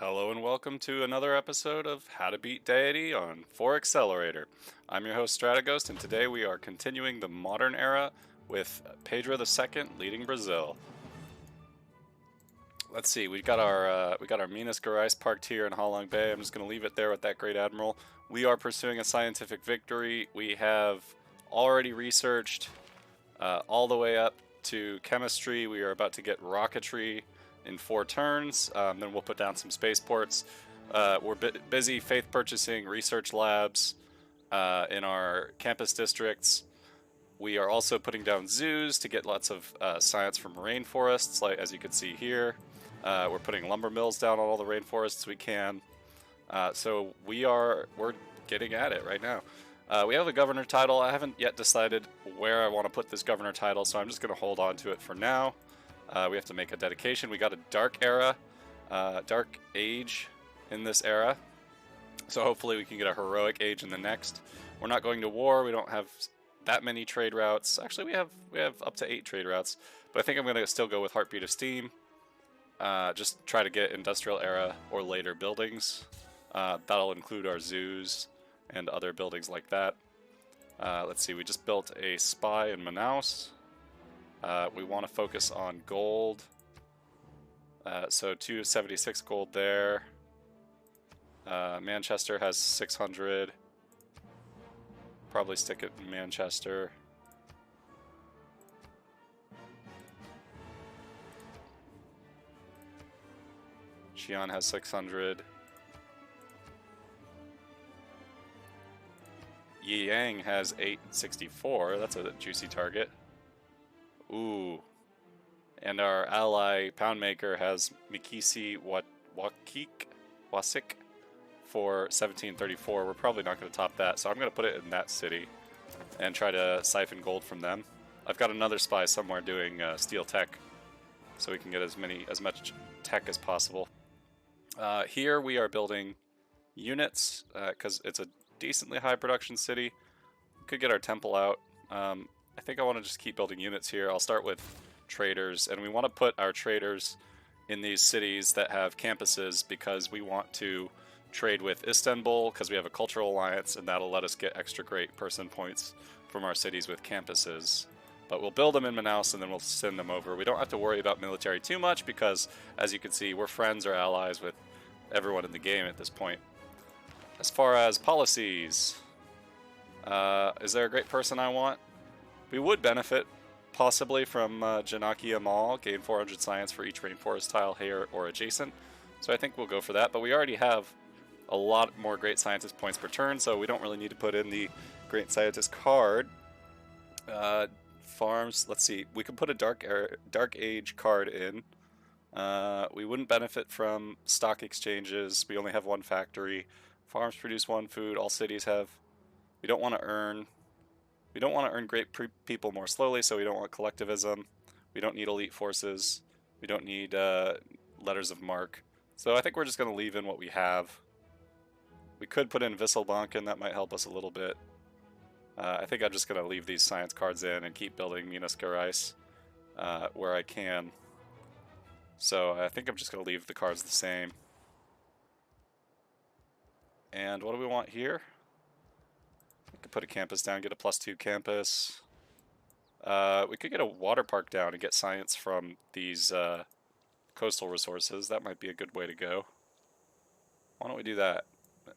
Hello and welcome to another episode of How to Beat Deity on 4 Accelerator. I'm your host Strateghost, and today we are continuing the modern era with Pedro II leading Brazil. Let's see, we got our Minas Gerais parked here in Halong Bay. I'm just going to leave it there with that great admiral. We are pursuing a scientific victory. We have already researched all the way up to chemistry. We are about to get rocketry in 4 turns. Then we'll put down some spaceports. We're busy faith purchasing research labs in our campus districts. We are also putting down zoos to get lots of science from rainforests, like as you can see here. We're putting lumber mills down on all the rainforests we can. So we're getting at it right now. We have a governor title. I haven't yet decided where I want to put this governor title, so I'm just going to hold on to it for now. We have to make a dedication. We got a dark era, dark age in this era, so hopefully we can get a heroic age in the next. We're not going to war. We don't have that many trade routes. Actually, we have up to 8 trade routes, but I think I'm going to still go with Heartbeat of Steam. Just try to get industrial era or later buildings. That'll include our zoos and other buildings like that. Let's see, we just built a spy in Manaus. We want to focus on gold. So 276 gold there. Manchester has 600. Probably stick it in Manchester. Xi'an has 600. Yang has 864. That's a juicy target. Ooh. And our ally Poundmaker has Mikisi Wasik for 1734. We're probably not going to top that, so I'm going to put it in that city and try to siphon gold from them. I've got another spy somewhere doing steel tech, so we can get as much tech as possible. Here we are building units because it's a decently high production city. Could get our temple out. I think I want to just keep building units here. I'll start with traders, and we want to put our traders in these cities that have campuses because we want to trade with Istanbul because we have a cultural alliance, and that'll let us get extra great person points from our cities with campuses. But we'll build them in Manaus and then we'll send them over. We don't have to worry about military too much because, as you can see, we're friends or allies with everyone in the game at this point. As far as policies, is there a great person I want? We would benefit possibly from Janaki Amal, gain 400 science for each rainforest tile here or adjacent. So I think we'll go for that, but we already have a lot more great scientist points per turn, so we don't really need to put in the great scientist card. Farms, let's see, we can put a dark age card in. We wouldn't benefit from stock exchanges. We only have 1 factory. Farms produce 1 food. All cities have. We don't want to earn great people more slowly, so we don't want collectivism. We don't need elite forces. We don't need letters of marque. So I think we're just going to leave in what we have. We could put in Wisselbanken, that might help us a little bit. I think I'm just going to leave these science cards in and keep building Minas Gerais where I can. So I think I'm just going to leave the cards the same. And what do we want here? We could put a campus down, get a +2 campus. We could get a water park down and get science from these coastal resources. That might be a good way to go. Why don't we do that?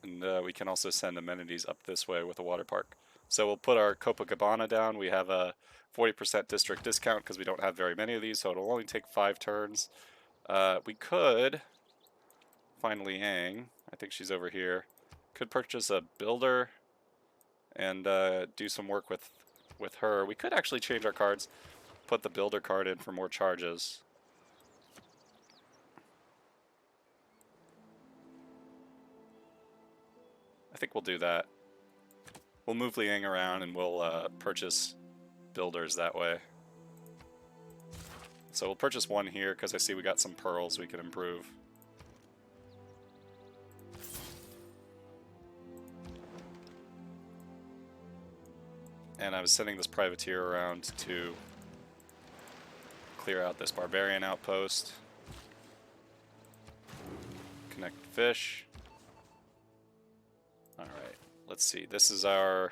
And we can also send amenities up this way with a water park. So we'll put our Copacabana down. We have a 40% district discount because we don't have very many of these, so it'll only take 5 turns. We could find Liang. I think she's over here. Could purchase a builder and do some work with her. We could actually change our cards, put the builder card in for more charges. I think we'll do that. We'll move Liang around and we'll purchase builders that way. So we'll purchase 1 here because I see we got some pearls we can improve. And I was sending this privateer around to clear out this barbarian outpost. Connect fish. All right. Let's see. This is our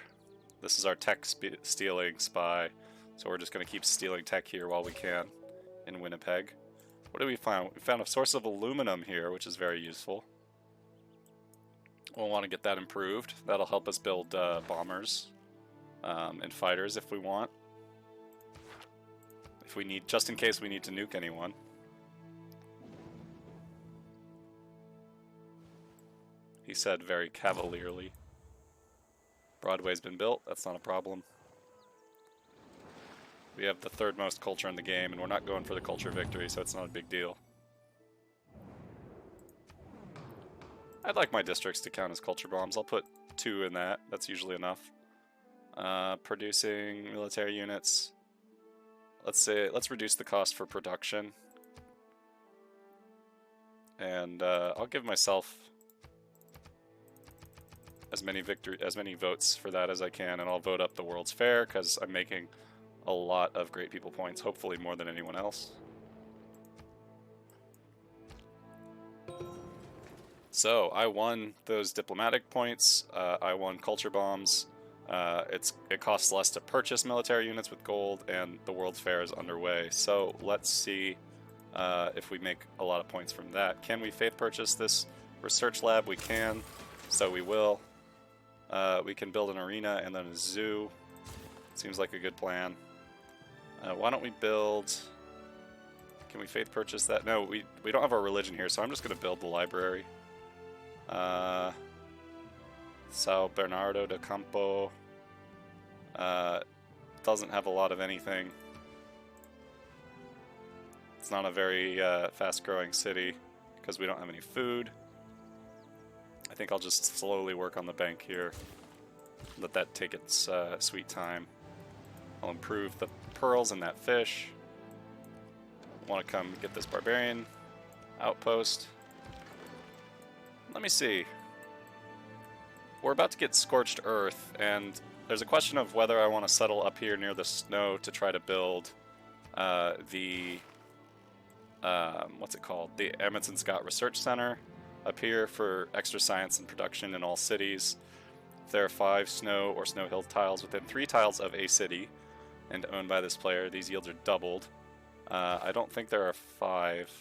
tech stealing spy. So we're just going to keep stealing tech here while we can in Winnipeg. What did we find? We found a source of aluminum here, which is very useful. We'll want to get that improved. That'll help us build bombers and fighters if we want. If we need, just in case we need to nuke anyone. He said very cavalierly. Broadway's been built, that's not a problem. We have the third most culture in the game, and we're not going for the culture victory, so it's not a big deal. I'd like my districts to count as culture bombs. I'll put 2 in that. That's usually enough. Producing military units. Let's reduce the cost for production. And I'll give myself as many votes for that as I can, and I'll vote up the World's Fair because I'm making a lot of great people points, hopefully more than anyone else. So I won those diplomatic points. I won culture bombs. It costs less to purchase military units with gold, and the World's Fair is underway. So let's see if we make a lot of points from that. Can we faith purchase this research lab? We can, so we will. We can build an arena and then a zoo. Seems like a good plan. Why don't we build... Can we faith purchase that? No, we don't have our religion here, so I'm just going to build the library. Sao Bernardo de Campo doesn't have a lot of anything. It's not a very fast-growing city because we don't have any food. I think I'll just slowly work on the bank here. Let that take its sweet time. I'll improve the pearls in that fish. Want to come get this barbarian outpost. Let me see. We're about to get scorched earth, and there's a question of whether I want to settle up here near the snow to try to build what's it called? The Amundsen Scott Research Center up here for extra science and production in all cities. If there are 5 snow or snow hill tiles within 3 tiles of a city and owned by this player, these yields are doubled. I don't think there are 5.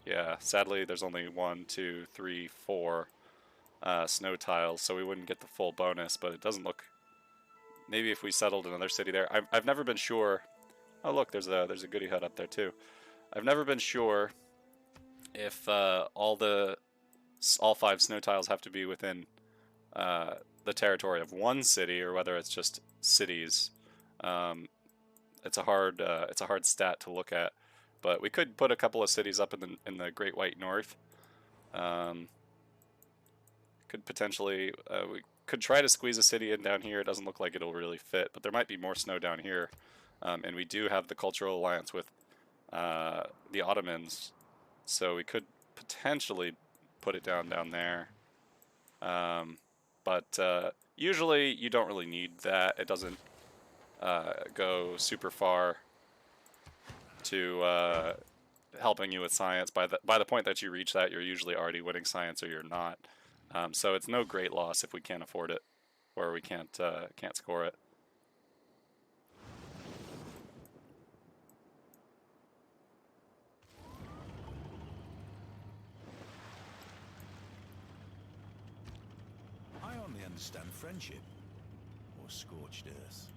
Yeah, sadly there's only 1, 2, 3, 4 snow tiles, so we wouldn't get the full bonus, but it doesn't look... Maybe if we settled another city there. I've never been sure... Oh look, there's a goody hut up there too. I've never been sure if all 5 snow tiles have to be within the territory of one city, or whether it's just cities. It's a hard stat to look at, but we could put a couple of cities up in the Great White North. Could potentially we could try to squeeze a city in down here. It doesn't look like it'll really fit, but there might be more snow down here, and we do have the cultural alliance with the Ottomans, so we could potentially put it down there. But usually you don't really need that. It doesn't go super far to helping you with science. By the point that you reach that, you're usually already winning science, or you're not. So it's no great loss if we can't afford it, or we can't score it. I only understand friendship, or scorched earth.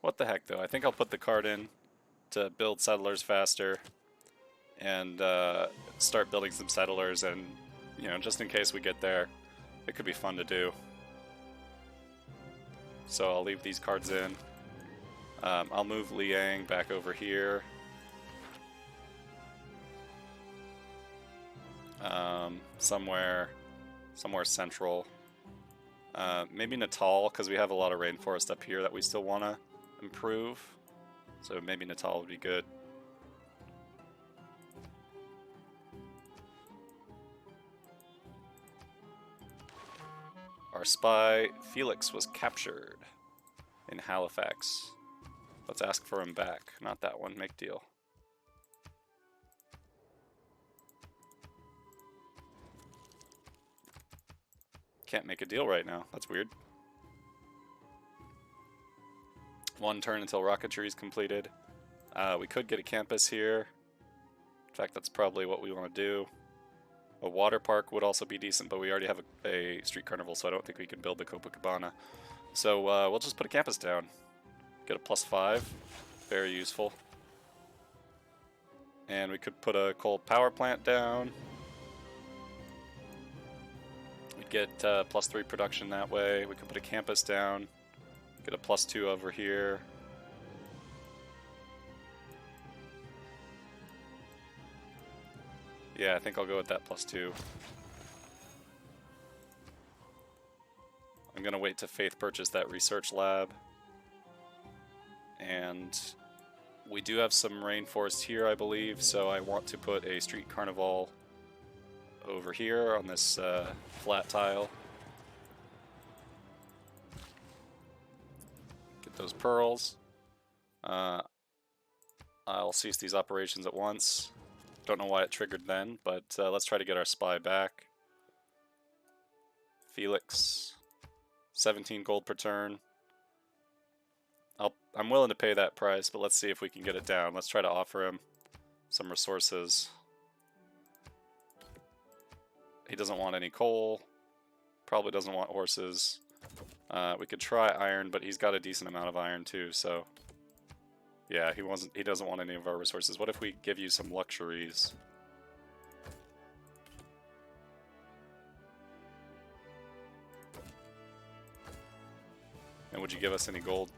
What the heck, though? I think I'll put the card in to build settlers faster and start building some settlers, and, you know, just in case we get there, it could be fun to do. So I'll leave these cards in. I'll move Liang back over here. Somewhere central. Maybe Natal, because we have a lot of rainforest up here that we still want to improve. So maybe Natal would be good. our spy, Felix, was captured in Halifax. Let's ask for him back. Not that one. Make deal. Can't make a deal right now. That's weird. One turn until rocketry is completed. We could get a campus here. In fact, that's probably what we want to do. A water park would also be decent, but we already have a street carnival, so I don't think we can build the Copacabana. So we'll just put a campus down. Get a +5. Very useful. And we could put a coal power plant down. We'd get +3 production that way. We could put a campus down. Get a +2 over here. Yeah, I think I'll go with that +2. I'm gonna wait to Faith purchase that research lab. And we do have some rainforest here, I believe, so I want to put a street carnival over here on this flat tile. Get those pearls. I'll cease these operations at once. Don't know why it triggered then, but let's try to get our spy back. Felix, 17 gold per turn. I'm willing to pay that price, but let's see if we can get it down. Let's try to offer him some resources. He doesn't want any coal. Probably doesn't want horses. We could try iron, but he's got a decent amount of iron too, so yeah, he doesn't want any of our resources. What if we give you some luxuries? And would you give us any gold?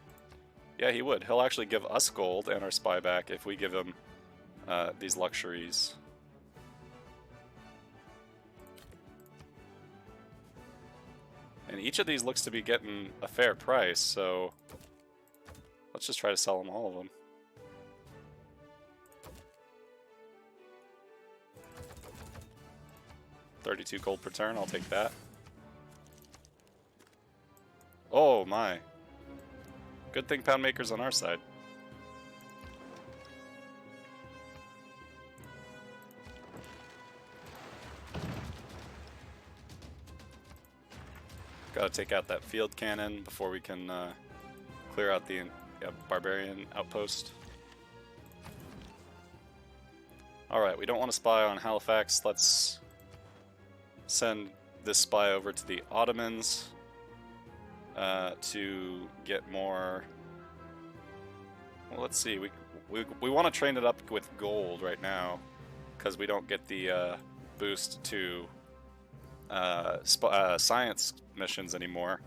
Yeah, he would. He'll actually give us gold and our spy back if we give him these luxuries. And each of these looks to be getting a fair price, so let's just try to sell them, all of them. $32 gold per turn, I'll take that. Oh my. Good thing Pound Maker's on our side. Gotta take out that field cannon before we can clear out the barbarian outpost. Alright, we don't want to spy on Halifax. Let's send this spy over to the Ottomans to get more. Well, let's see. We want to train it up with gold right now because we don't get the boost to science missions anymore.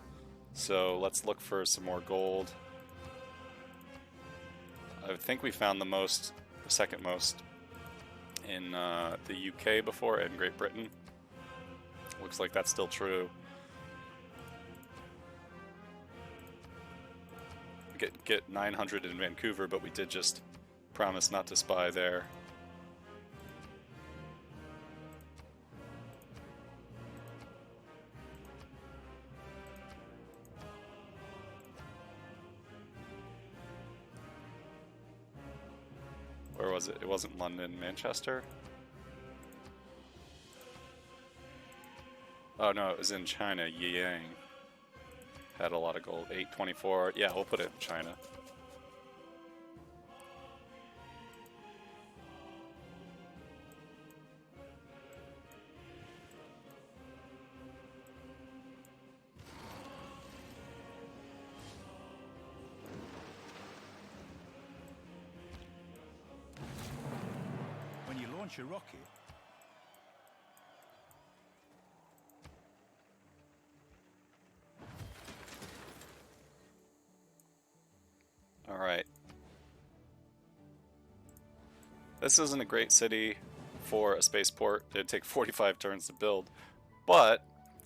So let's look for some more gold. I think we found the second most in the UK before, and Great Britain. Looks like that's still true. Get 900 in Vancouver, but we did just promise not to spy there. Where was it? It wasn't London, Manchester? Oh no, it was in China, Yiyang. Had a lot of gold. 824. Yeah, we'll put it in China. When you launch a rocket, Alright. This isn't a great city for a spaceport. It'd take 45 turns to build. But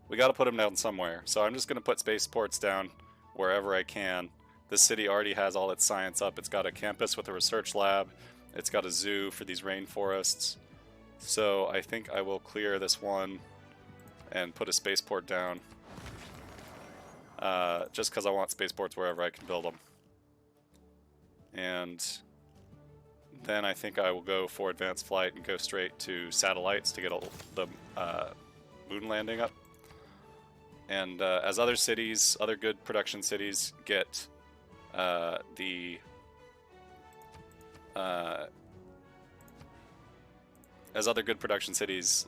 we gotta put them down somewhere. So I'm just gonna put spaceports down wherever I can. This city already has all its science up. It's got a campus with a research lab. It's got a zoo for these rainforests. So I think I will clear this one and put a spaceport down. just because I want spaceports wherever I can build them. And then I think I will go for advanced flight and go straight to satellites to get the moon landing up. And as other cities, other good production cities get as other good production cities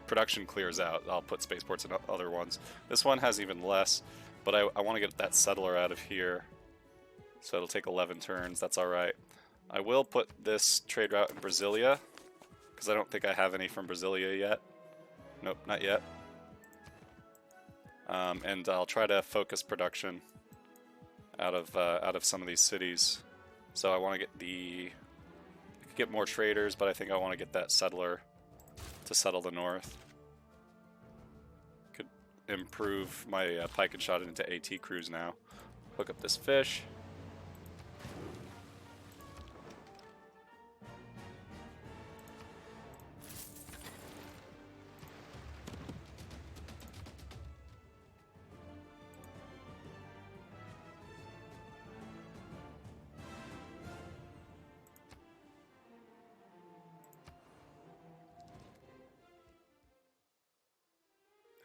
production clears out, I'll put spaceports in other ones. This one has even less, but I want to get that settler out of here. So it'll take 11 turns, that's alright. I will put this trade route in Brasilia, because I don't think I have any from Brasilia yet. Nope, not yet. And I'll try to focus production out of some of these cities. So I want to get more traders, but I think I want to get that settler to settle the north. Could improve my pike and shot into AT crews now. Hook up this fish.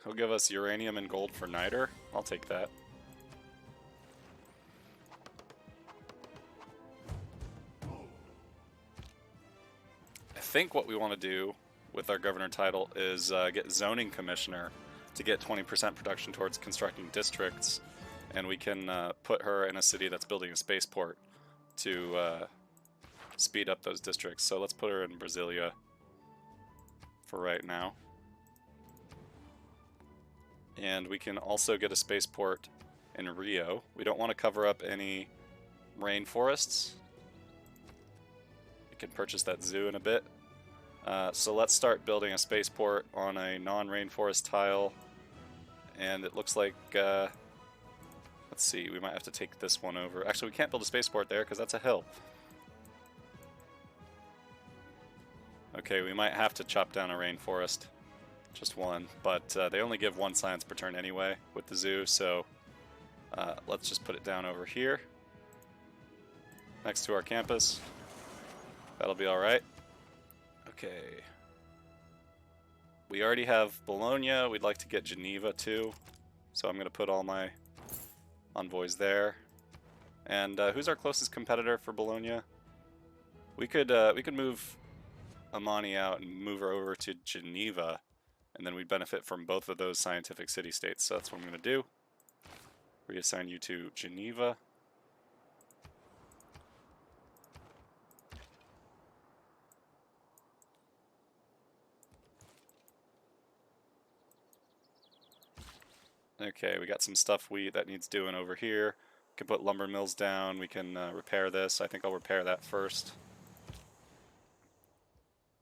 He'll give us uranium and gold for niter. I'll take that. I think what we want to do with our governor title is get zoning commissioner to get 20% production towards constructing districts, and we can put her in a city that's building a spaceport to speed up those districts. So let's put her in Brasilia for right now. And we can also get a spaceport in Rio. We don't want to cover up any rainforests. We can purchase that zoo in a bit. So let's start building a spaceport on a non-rainforest tile. And it looks like, let's see, we might have to take this one over. Actually, we can't build a spaceport there because that's a hill. Okay, we might have to chop down a rainforest. Just one, but they only give 1 science per turn anyway with the zoo, so let's just put it down over here next to our campus. That'll be alright. Okay. We already have Bologna. We'd like to get Geneva too, so I'm going to put all my envoys there. And who's our closest competitor for Bologna? We could move Amani out and move her over to Geneva. And then we benefit from both of those scientific city-states. So that's what I'm going to do. Reassign you to Geneva. Okay, we got some stuff that needs doing over here. We can put lumber mills down. We can repair this. I think I'll repair that first.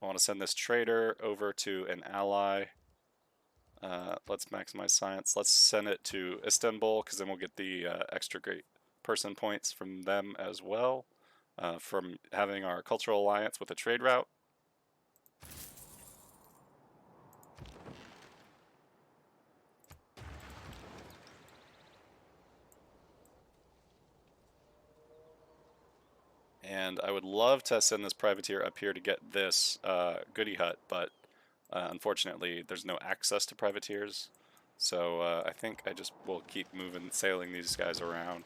I want to send this trader over to an ally. Let's maximize science. Let's send it to Istanbul, because then we'll get the extra great person points from them as well, from having our cultural alliance with a trade route. And I would love to send this privateer up here to get this goody hut, but unfortunately there's no access to privateers. So I think I just will keep sailing these guys around.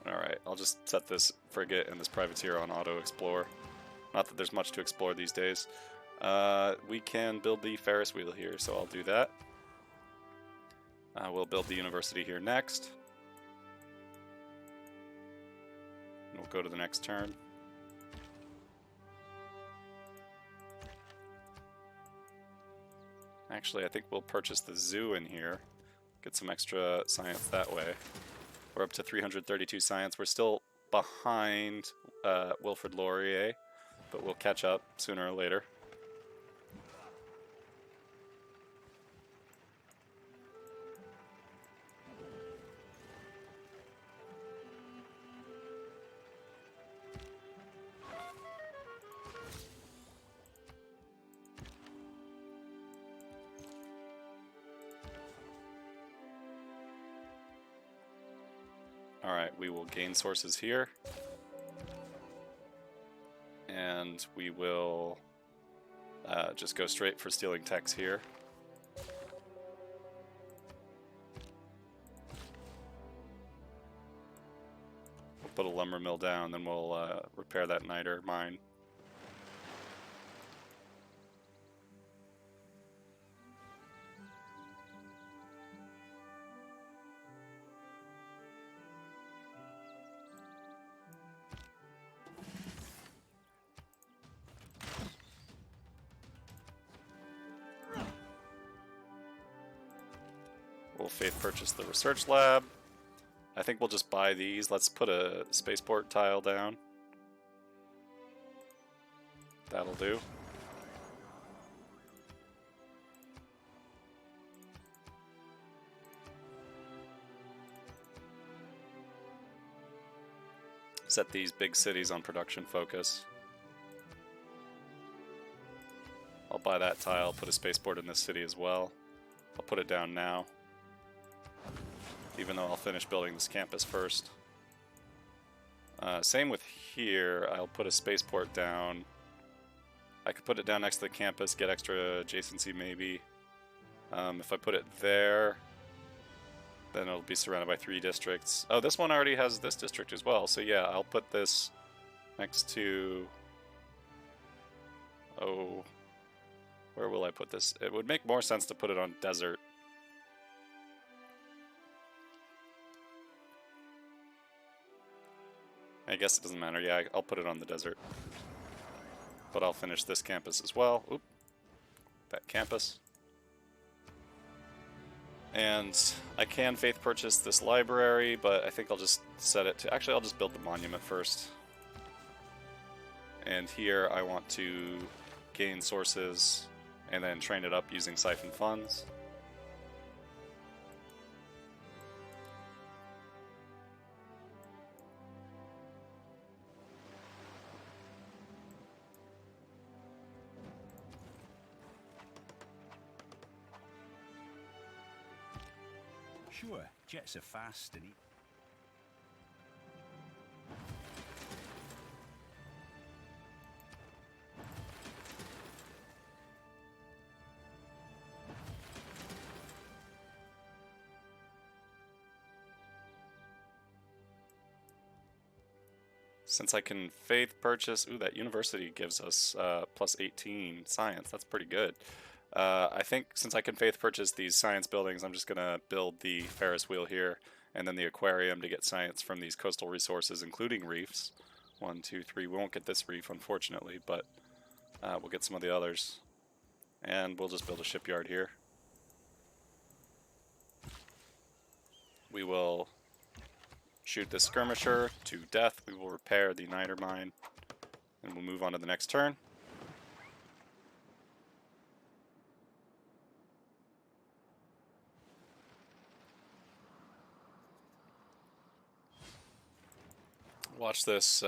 Alright, I'll just set this frigate and this privateer on auto explore. Not that there's much to explore these days. We can build the Ferris wheel here, so I'll do that. We'll build the university here next. We'll go to the next turn. Actually, I think we'll purchase the zoo in here. Get some extra science that way. We're up to 332 science. We're still behind Wilfrid Laurier, but we'll catch up sooner or later. Alright, we will gain sources here. And we will just go straight for stealing techs here. We'll put a lumber mill down, then we'll repair that niter mine. We'll faith purchase the research lab. I think we'll just buy these. Let's put a spaceport tile down. That'll do. Set these big cities on production focus. I'll buy that tile, put a spaceport in this city as well. I'll put it down now, even though I'll finish building this campus first. Same with here, I'll put a spaceport down. I could put it down next to the campus, get extra adjacency maybe. If I put it there, then it'll be surrounded by 3 districts. Oh, this one already has this district as well, so yeah, I'll put this next to... Oh, where will I put this? It would make more sense to put it on desert. I guess it doesn't matter. Yeah, I'll put it on the desert. But I'll finish this campus as well. Oop. That campus. And I can faith purchase this library, but I think I'll just set it to... Actually, I'll just build the monument first. And here I want to gain sources and then train it up using siphon funds. Sure, jets are fast and... Since I can faith purchase... Ooh, that university gives us plus 18 science. That's pretty good. I think since I can faith purchase these science buildings, I'm just going to build the Ferris wheel here, and then the aquarium to get science from these coastal resources, including reefs. 1, 2, 3. We won't get this reef, unfortunately, but we'll get some of the others. And we'll just build a shipyard here. We will shoot this skirmisher to death. We will repair the niter mine, and we'll move on to the next turn. Watch this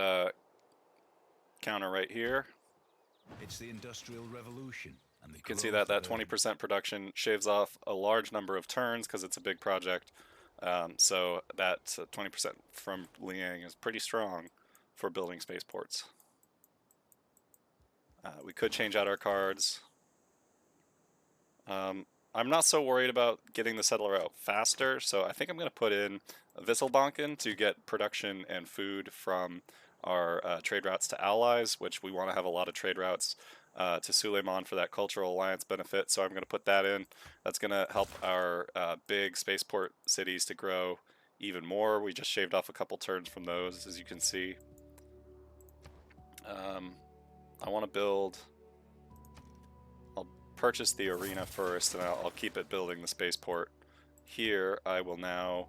counter right here. It's the Industrial Revolution. And you can see that 20% production shaves off a large number of turns because it's a big project. So that 20% from Liang is pretty strong for building spaceports. We could change out our cards. I'm not so worried about getting the settler out faster, so I think I'm going to put in Wisselbanken to get production and food from our trade routes to allies, which we want to have a lot of trade routes to Suleiman for that cultural alliance benefit, so I'm going to put that in. That's going to help our big spaceport cities to grow even more. We just shaved off a couple turns from those, as you can see. I want to build... I'll purchase the arena first, and I'll keep it building the spaceport. Here, I will now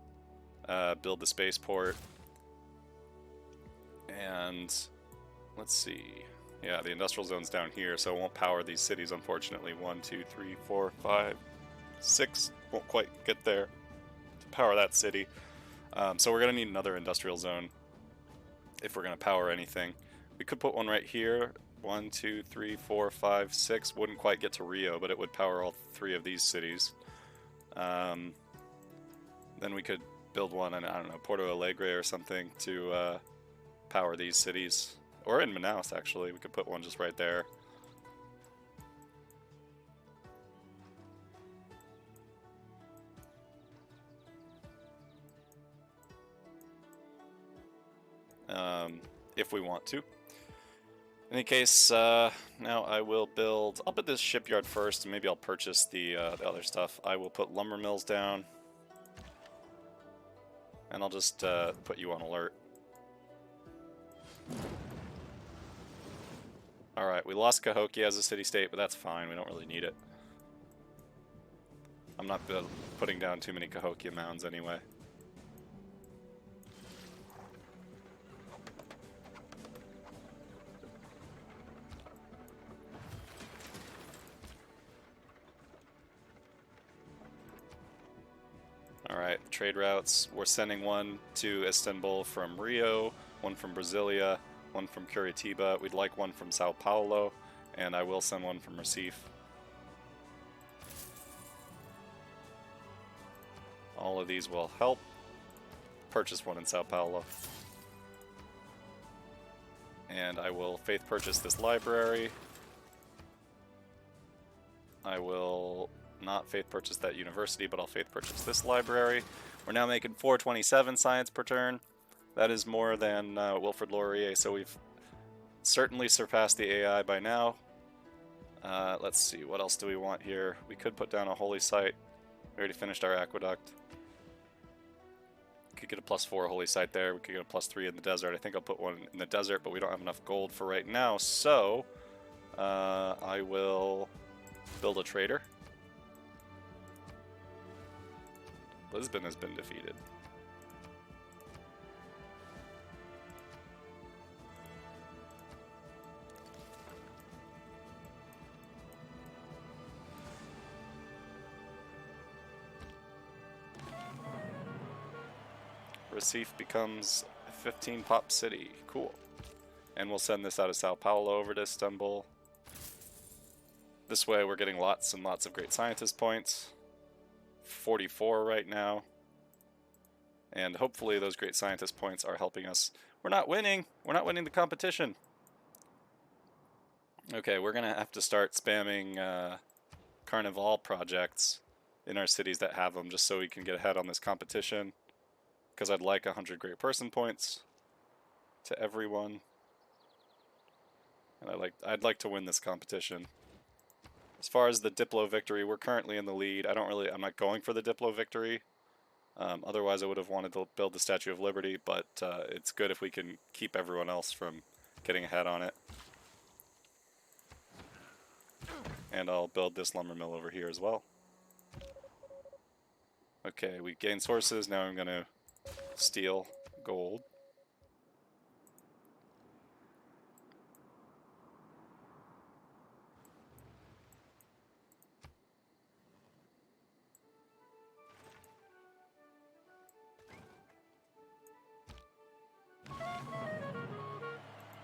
build the spaceport. And let's see. Yeah, the industrial zone's down here, so it won't power these cities, unfortunately. 1, 2, 3, 4, 5, 6. Won't quite get there to power that city. So we're going to need another industrial zone if we're going to power anything. We could put one right here. 1, 2, 3, 4, 5, 6. Wouldn't quite get to Rio, but it would power all 3 of these cities. Then we could build one in, I don't know, Porto Alegre or something to power these cities. Or in Manaus, actually. We could put one just right there. If we want to. In any case, now I will build... I'll put this shipyard first, and maybe I'll purchase the other stuff. I will put lumber mills down. And I'll just put you on alert. Alright, we lost Cahokia as a city-state, but that's fine. We don't really need it. I'm not putting down too many Cahokia mounds anyway. Alright, trade routes. We're sending one to Istanbul from Rio, one from Brasilia, one from Curitiba. We'd like one from Sao Paulo, and I will send one from Recife. All of these will help. Purchase one in Sao Paulo. And I will faith purchase this library. I will not faith purchase that university, but I'll faith purchase this library. We're now making 427 science per turn. That is more than Wilfrid Laurier, so we've certainly surpassed the AI by now. Let's see, what else do we want here? We could put down a holy site. We already finished our aqueduct. We could get a +4 holy site there. We could get a +3 in the desert. I think I'll put one in the desert, but we don't have enough gold for right now, so I will build a trader. Lisbon has been defeated. Recife becomes a 15 pop city. Cool. And we'll send this out of Sao Paulo over to Istanbul. This way we're getting lots and lots of great scientist points. 44 right now. And hopefully those great scientist points are helping us. We're not winning! We're not winning the competition! Okay, we're gonna have to start spamming Carnival projects in our cities that have them, just so we can get ahead on this competition. Because I'd like 100 great person points to everyone. And I'd like to win this competition. As far as the Diplo victory, we're currently in the lead. I'm not going for the Diplo victory. Otherwise I would have wanted to build the Statue of Liberty, but it's good if we can keep everyone else from getting ahead on it. And I'll build this lumber mill over here as well. Okay, we gained sources, now I'm going to steal gold.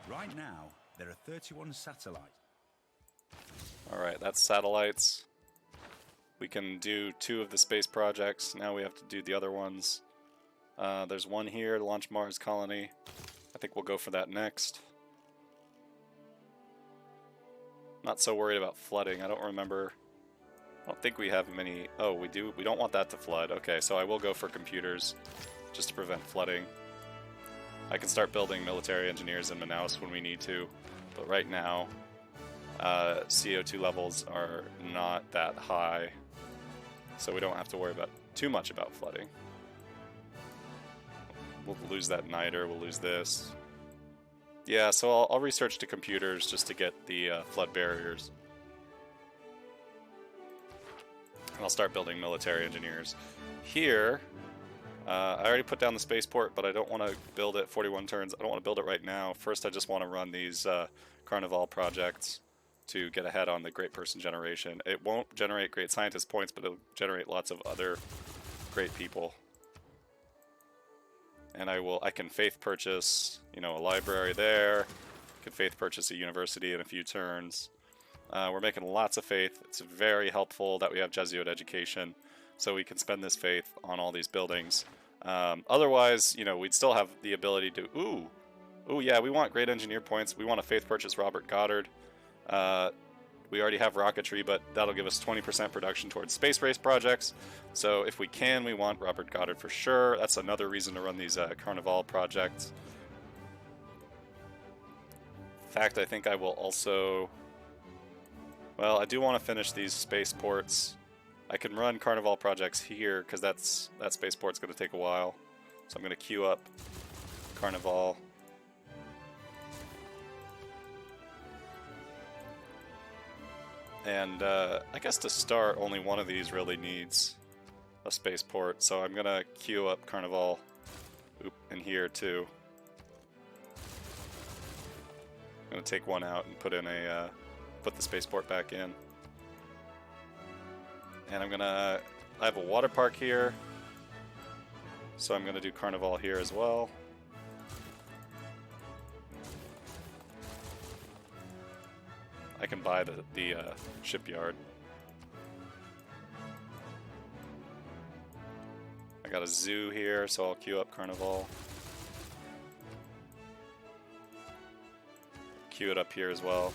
Right now, there are 31 satellites. Alright, that's satellites. We can do 2 of the space projects. Now we have to do the other ones. There's one here to launch Mars colony. I think we'll go for that next. Not so worried about flooding. I don't remember. I don't think we have many. Oh, we do. We don't want that to flood. Okay, so I will go for computers just to prevent flooding. I can start building military engineers in Manaus when we need to, but right now CO2 levels are not that high, so we don't have to worry about too much about flooding. We'll lose that niter, we'll lose this. Yeah, so I'll research the computers just to get the flood barriers. And I'll start building military engineers. Here, I already put down the spaceport, but I don't want to build it 41 turns. I don't want to build it right now. First, I just want to run these Carnival projects to get ahead on the great person generation. It won't generate great scientist points, but it'll generate lots of other great people. And I can faith purchase, you know, a library there. I can faith purchase a university in a few turns. We're making lots of faith. It's very helpful that we have Jesuit education, so we can spend this faith on all these buildings. Otherwise, you know, we'd still have the ability to... Ooh, yeah, we want great engineer points. We want to faith purchase Robert Goddard. We already have rocketry, but that'll give us 20% production towards space race projects. So if we can, we want Robert Goddard for sure. That's another reason to run these Carnival projects. In fact, I think I will also... Well, I do want to finish these spaceports. I can run Carnival projects here, because that spaceport's going to take a while. So I'm going to queue up Carnival. And I guess to start, only one of these really needs a spaceport. So I'm going to queue up Carnival in here too. I'm going to take one out and put in put the spaceport back in. And I have a water park here, so I'm going to do Carnival here as well. I can buy the shipyard. I got a zoo here, so I'll queue up Carnival. Queue it up here as well.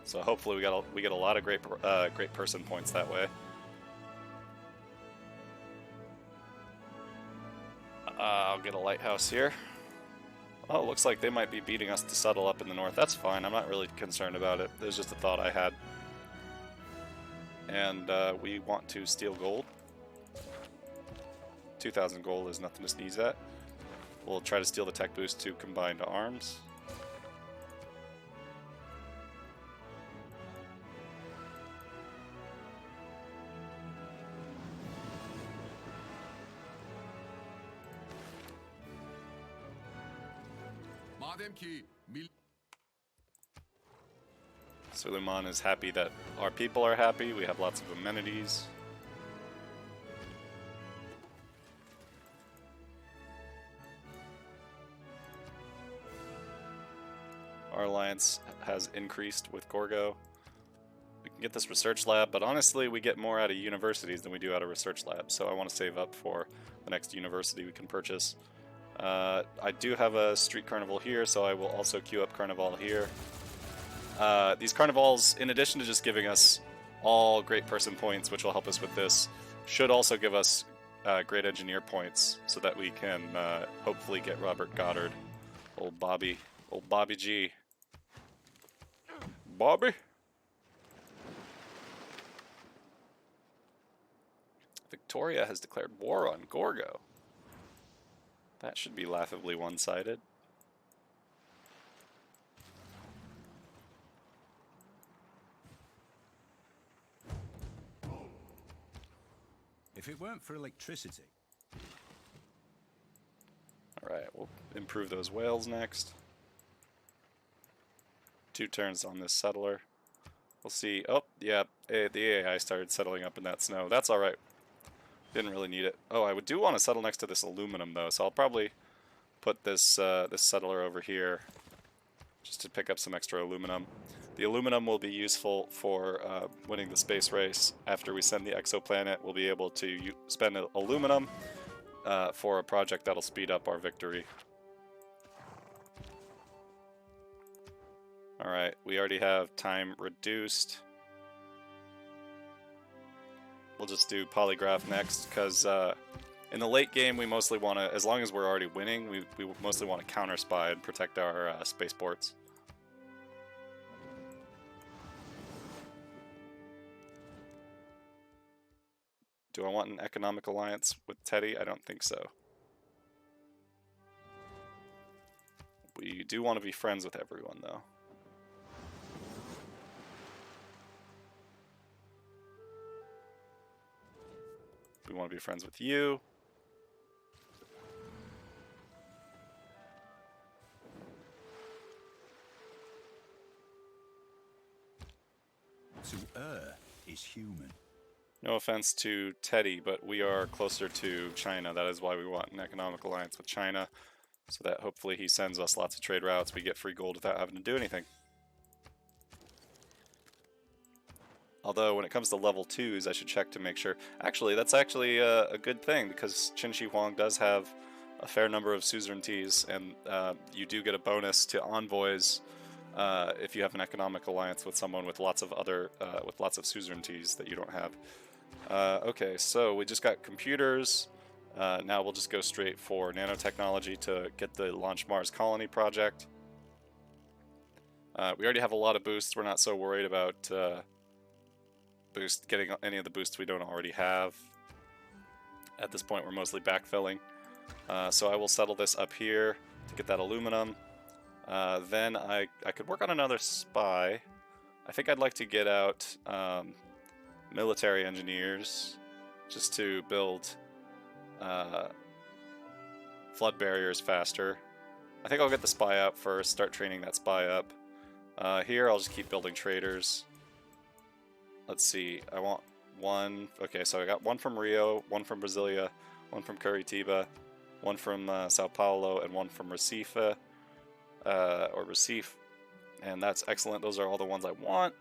So hopefully we get a lot of great person points that way. I'll get a lighthouse here. Oh, it looks like they might be beating us to settle up in the north. That's fine. I'm not really concerned about it. It was just a thought I had. And we want to steal gold. 2,000 gold is nothing to sneeze at. We'll try to steal the tech boost to combined arms. Suleiman is happy that our people are happy. We have lots of amenities. Our alliance has increased with Gorgo. We can get this research lab, but honestly we get more out of universities than we do out of research labs, so I want to save up for the next university we can purchase. I do have a street carnival here, so I will also queue up Carnival here. These carnivals, in addition to just giving us all great person points, which will help us with this, should also give us great engineer points, so that we can hopefully get Robert Goddard. Old Bobby G. Bobby? Victoria has declared war on Gorgo. That should be laughably one-sided. If it weren't for electricity... Alright, we'll improve those whales next. 2 turns on this settler. We'll see. Oh, yeah, the AI started settling up in that snow. That's alright. Didn't really need it. Oh, I do want to settle next to this aluminum, though, so I'll probably put this this settler over here just to pick up some extra aluminum. The aluminum will be useful for winning the space race. After we send the exoplanet, we'll be able to spend aluminum for a project that'll speed up our victory. Alright, we already have time reduced. We'll just do polygraph next, because in the late game we mostly want to, as long as we're already winning, we mostly want to counter spy and protect our spaceports. Do I want an economic alliance with Teddy? I don't think so. We do want to be friends with everyone, though. We want to be friends with you. To err is human. No offense to Teddy, but we are closer to China. That is why we want an economic alliance with China, so that hopefully he sends us lots of trade routes. We get free gold without having to do anything. Although when it comes to level 2s, I should check to make sure. Actually, that's actually a good thing, because Qin Shi Huang does have a fair number of suzerainties, and you do get a bonus to envoys if you have an economic alliance with someone with lots of other with lots of suzerainties that you don't have. Okay, so we just got computers. Now we'll just go straight for nanotechnology to get the Launch Mars Colony project. We already have a lot of boosts. We're not so worried about getting any of the boosts we don't already have. At this point, we're mostly backfilling. So I will settle this up here to get that aluminum. Then I could work on another spy. I think I'd like to get out military engineers just to build flood barriers faster. I think I'll get the spy out first, start training that spy up. Here I'll just keep building traders. Let's see, I want one. Okay, so I got one from Rio, one from Brasilia, one from Curitiba, one from Sao Paulo, and one from Recife, or Recife. And that's excellent. Those are all the ones I want.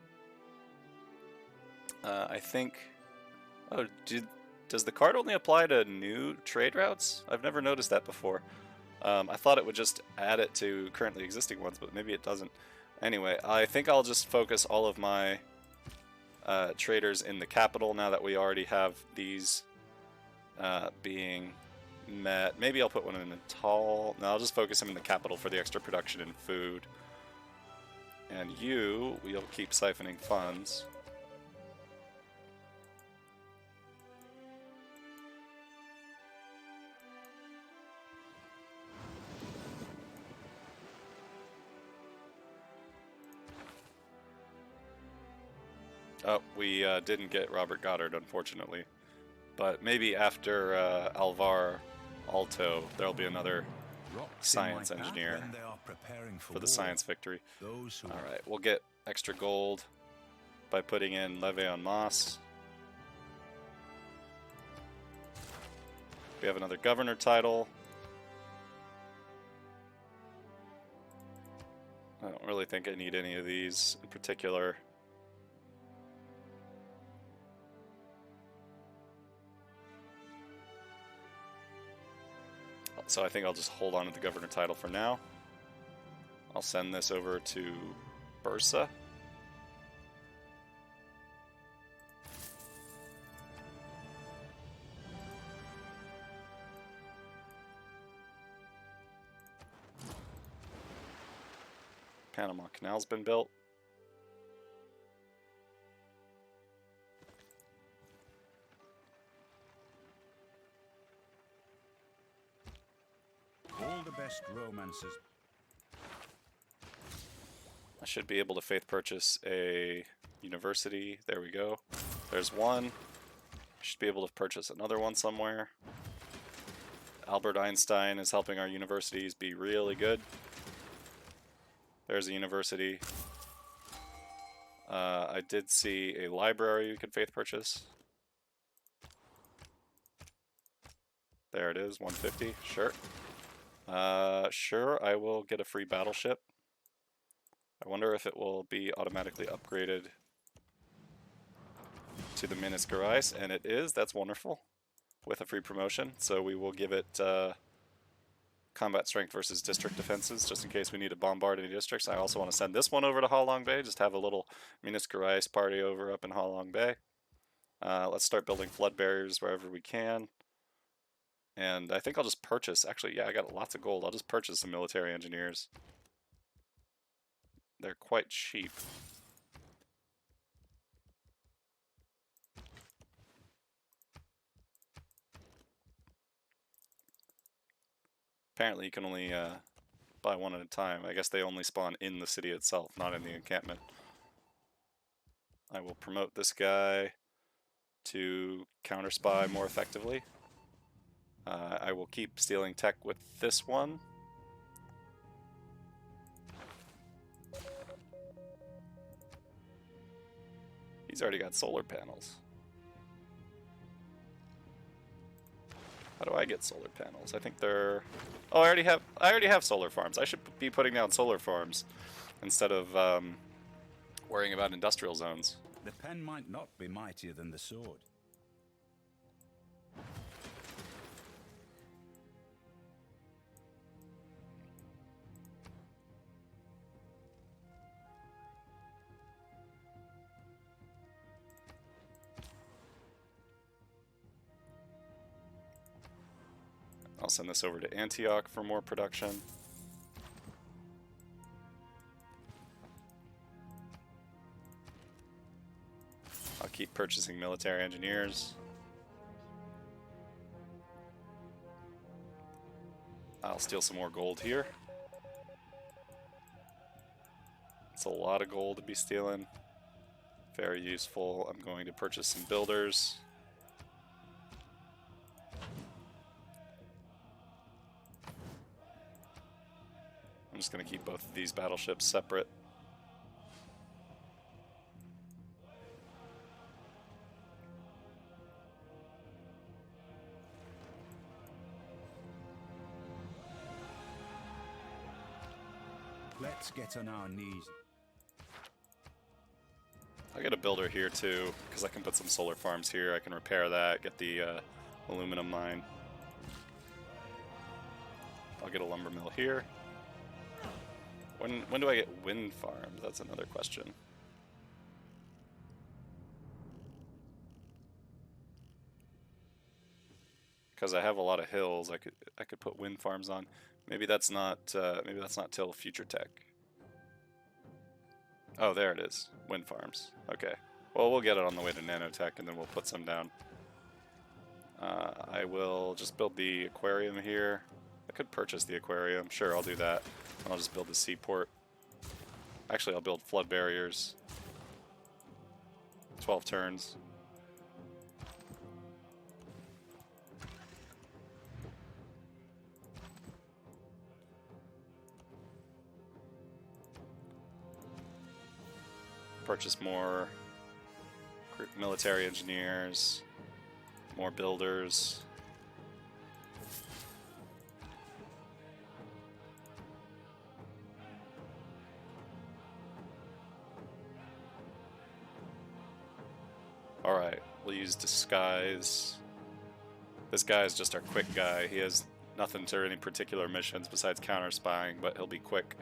I think... Oh, does the card only apply to new trade routes? I've never noticed that before. I thought it would just add it to currently existing ones, but maybe it doesn't. Anyway, I think I'll just focus all of my traders in the capital now that we already have these being met. Maybe I'll put one in Natal. No, I'll just focus him in the capital for the extra production in food. And we'll keep siphoning funds. Oh, we didn't get Robert Goddard, unfortunately. But maybe after Alvar Alto, there'll be another science engineer for the science victory. Alright, we'll get extra gold by putting in Levée en Masse. We have another governor title. I don't really think I need any of these in particular. So I think I'll just hold on to the governor title for now. I'll send this over to Bursa. Panama Canal's been built. All the best romances. I should be able to faith purchase a university. There we go. There's one. I should be able to purchase another one somewhere. Albert Einstein is helping our universities be really good. There's a university. I did see a library you could faith purchase. There it is, 150. Sure. Sure, I will get a free battleship. I wonder if it will be automatically upgraded to the Minas Gerais, and it is. That's wonderful. With a free promotion, so we will give it combat strength versus district defenses, just in case we need to bombard any districts. I also want to send this one over to Ha Long Bay, just have a little Minas Gerais party over up in Ha Long Bay. Let's start building flood barriers wherever we can. And I think I'll just purchase, actually, yeah, I got lots of gold. I'll just purchase some military engineers. They're quite cheap. Apparently you can only buy one at a time. I guess they only spawn in the city itself, not in the encampment. I will promote this guy to counter spy more effectively. I will keep stealing tech with this one. He's already got solar panels. How do I get solar panels? I think they're... Oh, I already have solar farms. I should be putting down solar farms instead of worrying about industrial zones. The pen might not be mightier than the sword. I'll send this over to Antioch for more production. I'll keep purchasing military engineers. I'll steal some more gold here. It's a lot of gold to be stealing. Very useful. I'm going to purchase some builders. I'm just going to keep both of these battleships separate. Let's get on our knees. I'll get a builder here too, because I can put some solar farms here. I can repair that, get the aluminum mine. I'll get a lumber mill here. When do I get wind farms? That's another question. Because I have a lot of hills, I could put wind farms on. Maybe that's not till future tech. Oh, there it is. Wind farms. Okay. Well, we'll get it on the way to nanotech, and then we'll put some down. I will just build the aquarium here. I could purchase the aquarium. Sure, I'll do that. I'll just build the seaport. Actually, I'll build flood barriers. 12 turns. Purchase more military engineers, more builders. Alright, we'll use disguise. This guy is just our quick guy. He has nothing to any particular missions besides counter spying, but he'll be quick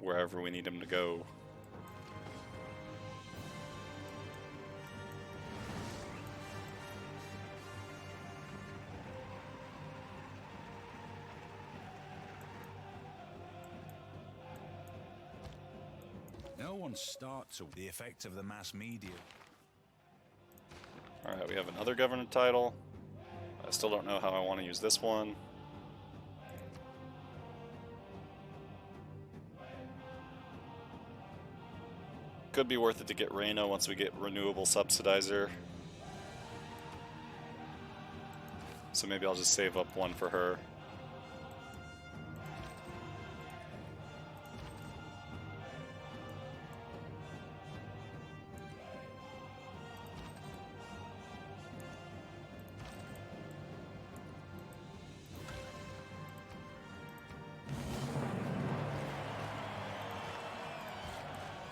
wherever we need him to go. No one starts with the effect of the mass media. Alright, we have another governor title. I still don't know how I want to use this one. Could be worth it to get Reina once we get renewable subsidizer. So maybe I'll just save up one for her.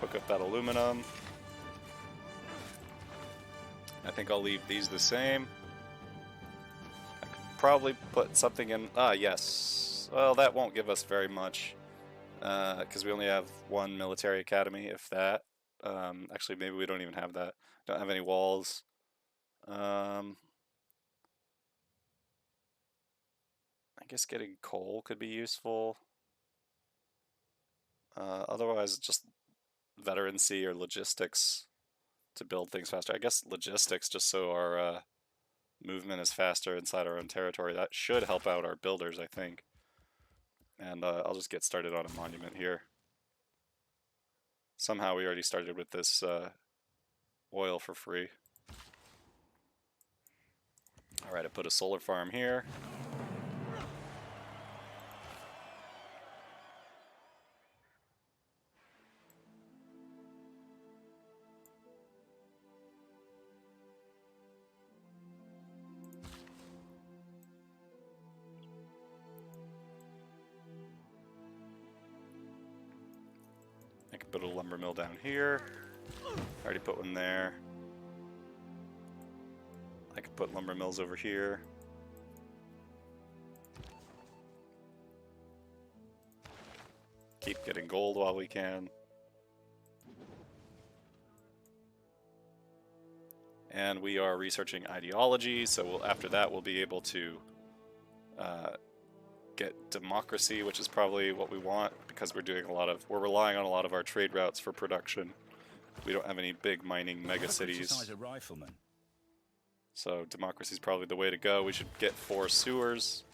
Hook up that aluminum. I think I'll leave these the same. I could probably put something in. Ah, yes. Well, that won't give us very much. Because we only have one military academy, if that. Actually, maybe we don't even have that. Don't have any walls. I guess getting coal could be useful. Otherwise, just veterancy or logistics to build things faster. I guess logistics, just so our movement is faster inside our own territory. That should help out our builders, I think. And I'll just get started on a monument here. Somehow we already started with this oil for free. Alright, I put a solar farm here. I can put a lumber mill down here. Already put one there. I could put lumber mills over here. Keep getting gold while we can. And we are researching ideology, so after that we'll be able to get democracy, which is probably what we want because we're relying on a lot of our trade routes for production. We don't have any big mining mega cities. A rifleman. So democracy is probably the way to go. We should get 4 sewers.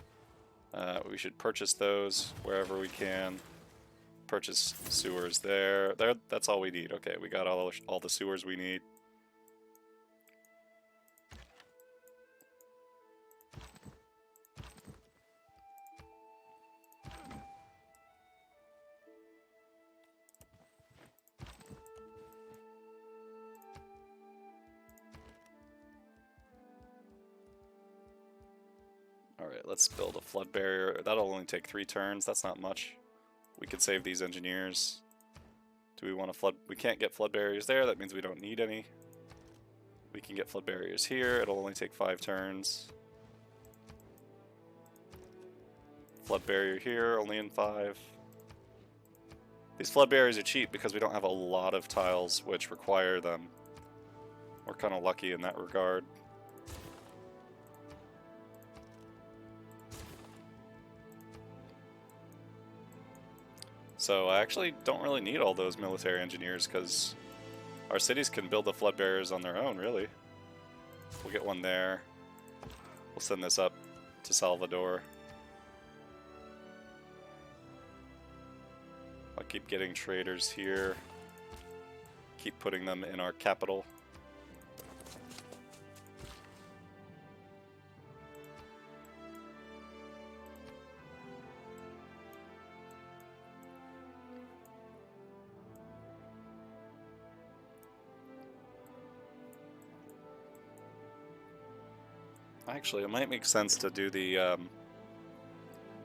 We should purchase those wherever we can. Purchase sewers there. That's all we need. Okay, we got all the sewers we need. Alright, let's build a flood barrier. That'll only take 3 turns. That's not much. We could save these engineers. Do we want to flood? We can't get flood barriers there. That means we don't need any. We can get flood barriers here. It'll only take 5 turns. Flood barrier here, only in 5. These flood barriers are cheap because we don't have a lot of tiles which require them. We're kind of lucky in that regard. So I actually don't really need all those military engineers because our cities can build the flood barriers on their own, really. We'll get one there. We'll send this up to Salvador. I'll keep getting traders here. Keep putting them in our capital. Actually, it might make sense to do the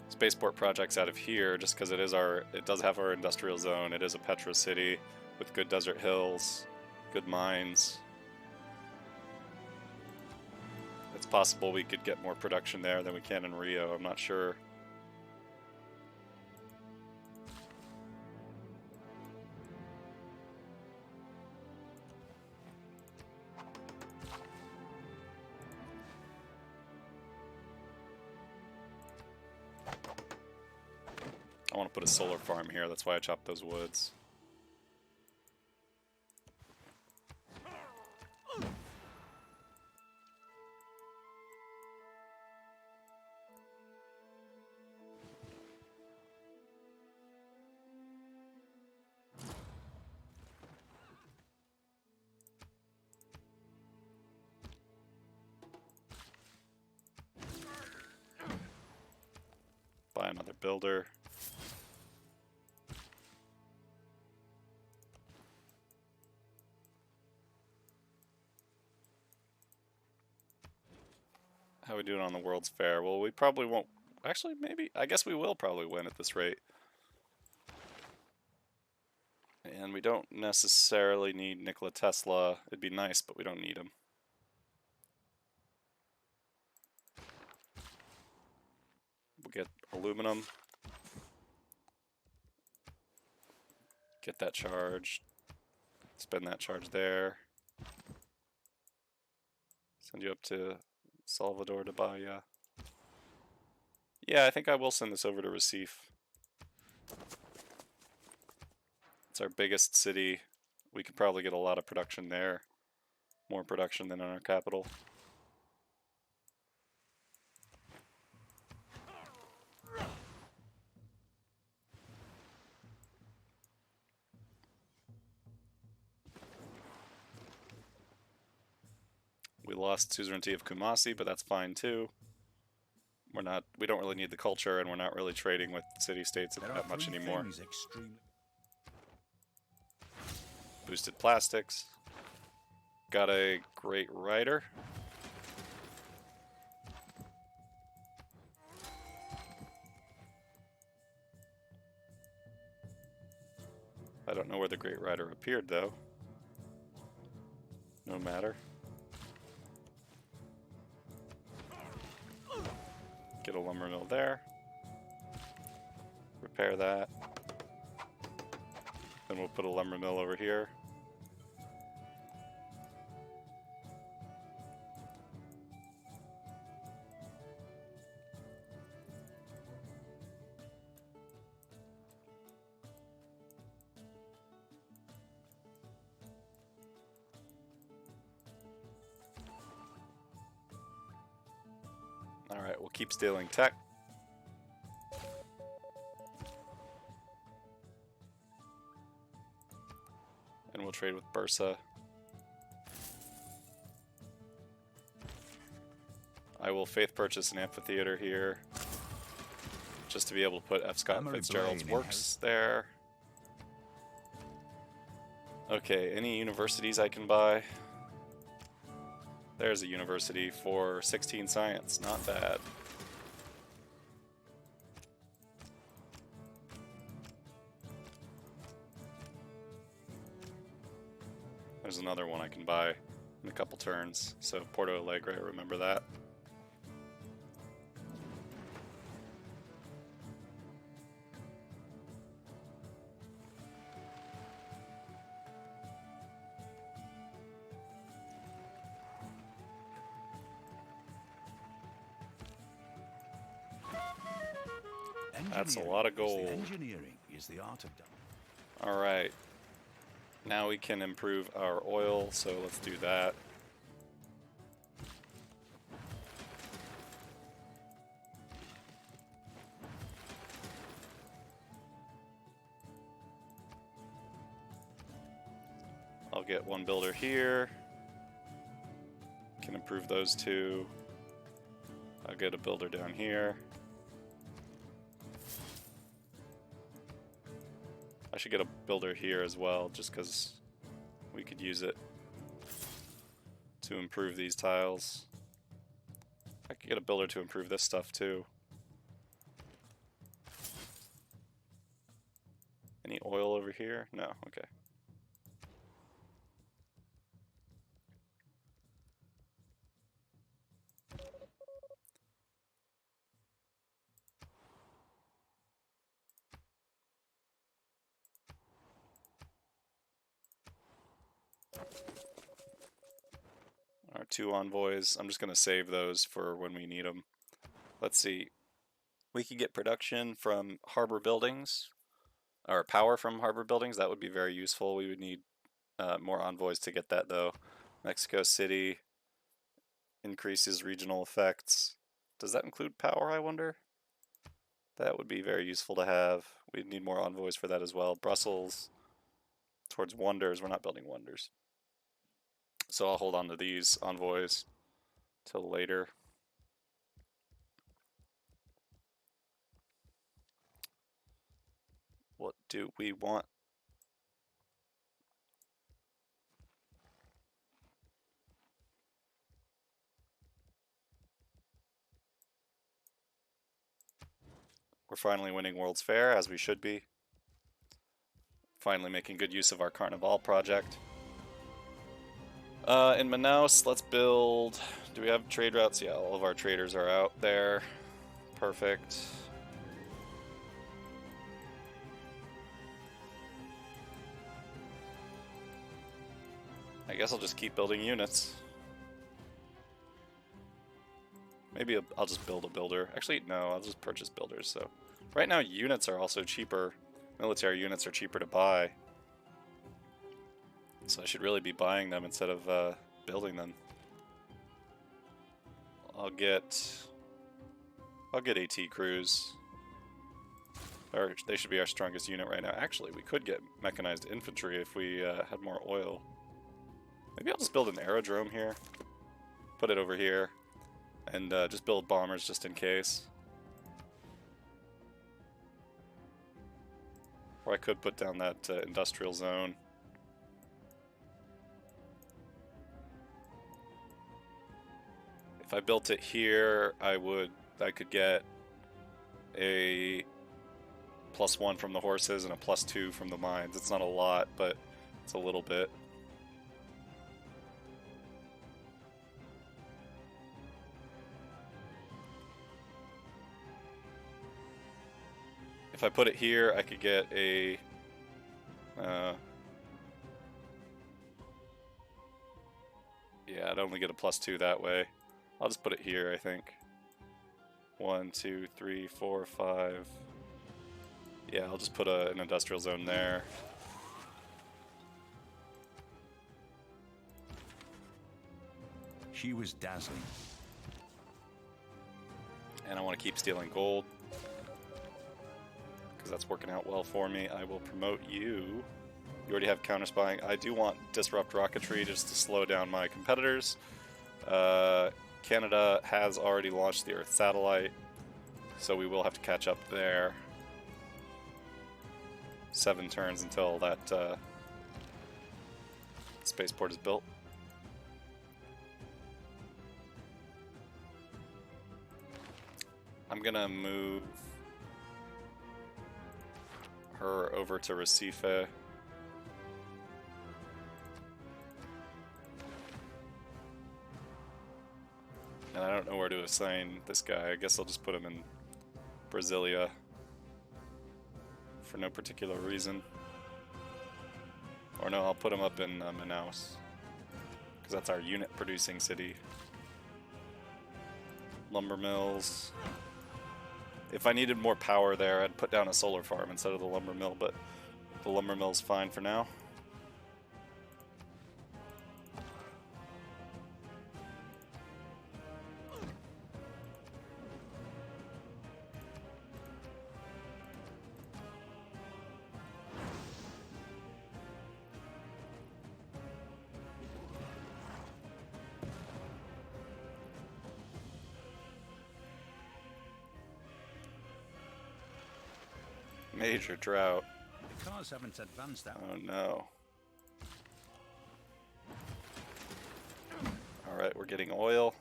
spaceport projects out of here, just because it does have our industrial zone. It is a petro city with good desert hills, good mines. It's possible we could get more production there than we can in Rio. I'm not sure. I want to put a solar farm here, that's why I chopped those woods. Buy another builder. How we doing on the World's Fair? Well, we probably won't. Actually, maybe. I guess we will probably win at this rate. And we don't necessarily need Nikola Tesla. It'd be nice, but we don't need him. We'll get aluminum. Get that charged. Spend that charge there. Send you up to Salvador de Bahia. Yeah, I think I will send this over to Recife. It's our biggest city. We could probably get a lot of production there. More production than in our capital. We lost suzerainty of Kumasi, but that's fine too. We don't really need the culture, and we're not really trading with city-states that much anymore. Boosted plastics. Got a great rider. I don't know where the great rider appeared though. no matter. Get a lumber mill there. Repair that. Then we'll put a lumber mill over here. Alright, we'll keep stealing tech. And we'll trade with Bursa. I will faith purchase an amphitheater here. Just to be able to put F. Scott Fitzgerald's works there. Okay, any universities I can buy? There's a university for 16 science, not bad. There's another one I can buy in a couple turns, so Porto Alegre, remember that. That's a lot of gold. Engineering is the art of done. Alright. Now we can improve our oil, so let's do that. I'll get one builder here. Can improve those two. I'll get a builder down here. I should get a builder here as well, just because we could use it to improve these tiles. I could get a builder to improve this stuff too. Any oil over here? No, okay. Our 2 envoys, I'm just going to save those for when we need them. Let's see. We could get production from harbor buildings, or power from harbor buildings. That would be very useful. We would need more envoys to get that though. Mexico City increases regional effects. Does that include power, I wonder? That would be very useful to have. We'd need more envoys for that as well. Brussels towards wonders. We're not building wonders. So I'll hold on to these envoys till later. What do we want? We're finally winning World's Fair, as we should be. Finally making good use of our Carnival project. In Manaus, let's build... Do we have trade routes? Yeah, all of our traders are out there. Perfect. I guess I'll just keep building units. Maybe I'll just build a builder. Actually, no, I'll just purchase builders. So right now, units are also cheaper. Military units are cheaper to buy. So I should really be buying them instead of building them. I'll get AT crews. Or they should be our strongest unit right now. Actually, we could get mechanized infantry if we had more oil. Maybe I'll just build an aerodrome here. Put it over here. And just build bombers just in case. Or I could put down that industrial zone. If I built it here, I could get a +1 from the horses and a +2 from the mines. It's not a lot, but it's a little bit. If I put it here, I could get a... yeah, I'd only get a +2 that way. I'll just put it here, I think. 1, 2, 3, 4, 5. Yeah, I'll just put an industrial zone there. She was dazzling. And I want to keep stealing gold, because that's working out well for me. I will promote you. You already have counter spying. I do want disrupt rocketry just to slow down my competitors. Canada has already launched the Earth satellite, so we will have to catch up there. 7 turns until that spaceport is built. I'm gonna move her over to Recife. And I don't know where to assign this guy. I guess I'll just put him in Brasilia for no particular reason. Or no, I'll put him up in Manaus, because that's our unit producing city. Lumber mills. If I needed more power there, I'd put down a solar farm instead of the lumber mill, but the lumber mill's fine for now. Major drought. The cars haven't advanced that Oh no. Alright, we're getting oil.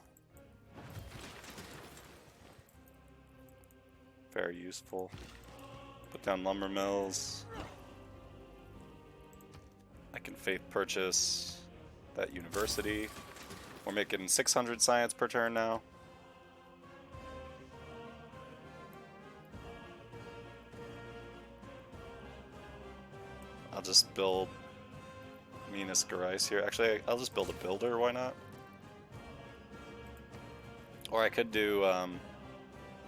Very useful. Put down lumber mills. I can faith purchase that university. We're making 600 science per turn now. I'll just build Minas Gerais here. Actually, I'll just build a builder, why not? Or I could do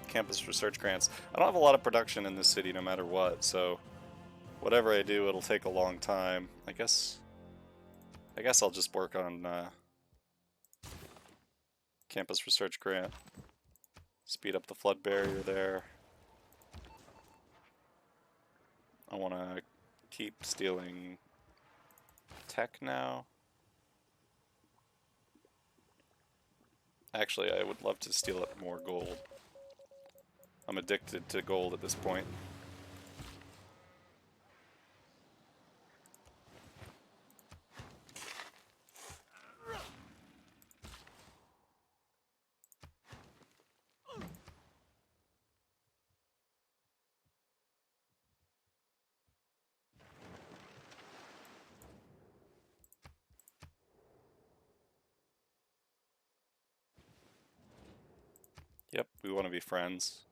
campus research grants. I don't have a lot of production in this city no matter what, so whatever I do, it'll take a long time. I guess I'll just work on campus research grant. Speed up the flood barrier there. I want to keep stealing tech now. Actually, I would love to steal more gold. I'm addicted to gold at this point. Yep, we want to be friends.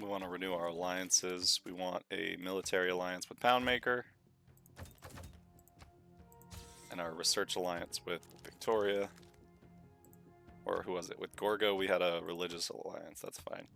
We want to renew our alliances. We want a military alliance with Poundmaker. And our research alliance with Victoria. Or who was it? With Gorgo, we had a religious alliance. That's fine.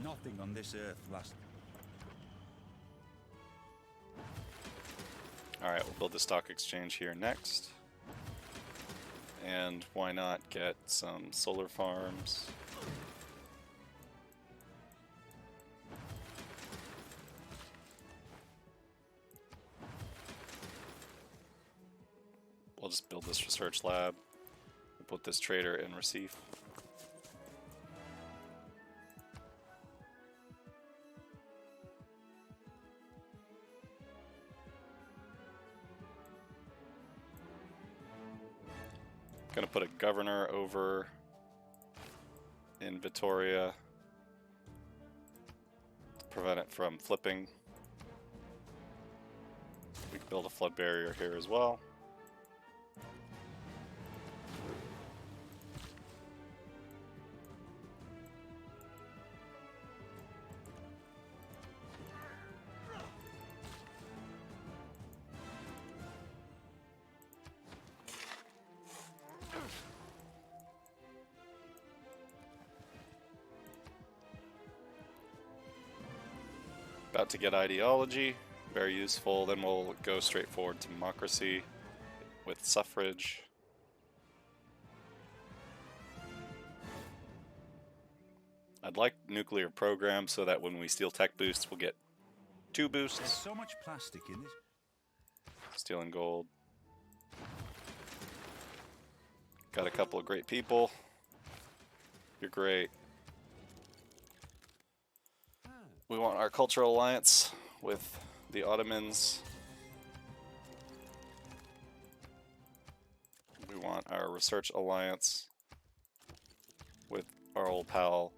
Nothing on this earth lasts. Alright, we'll build the stock exchange here next. And why not get some solar farms? We'll just build this research lab. We'll put this trader in Recife. Gonna put a governor over in Vitoria to prevent it from flipping. We can build a flood barrier here as well. About to get ideology, very useful. Then we'll go straight forward to democracy with suffrage. I'd like nuclear program so that when we steal tech boosts, we'll get 2 boosts. There's so much plastic in this. Stealing gold. Got a couple of great people. You're great. We want our cultural alliance with the Ottomans. We want our research alliance with our old pal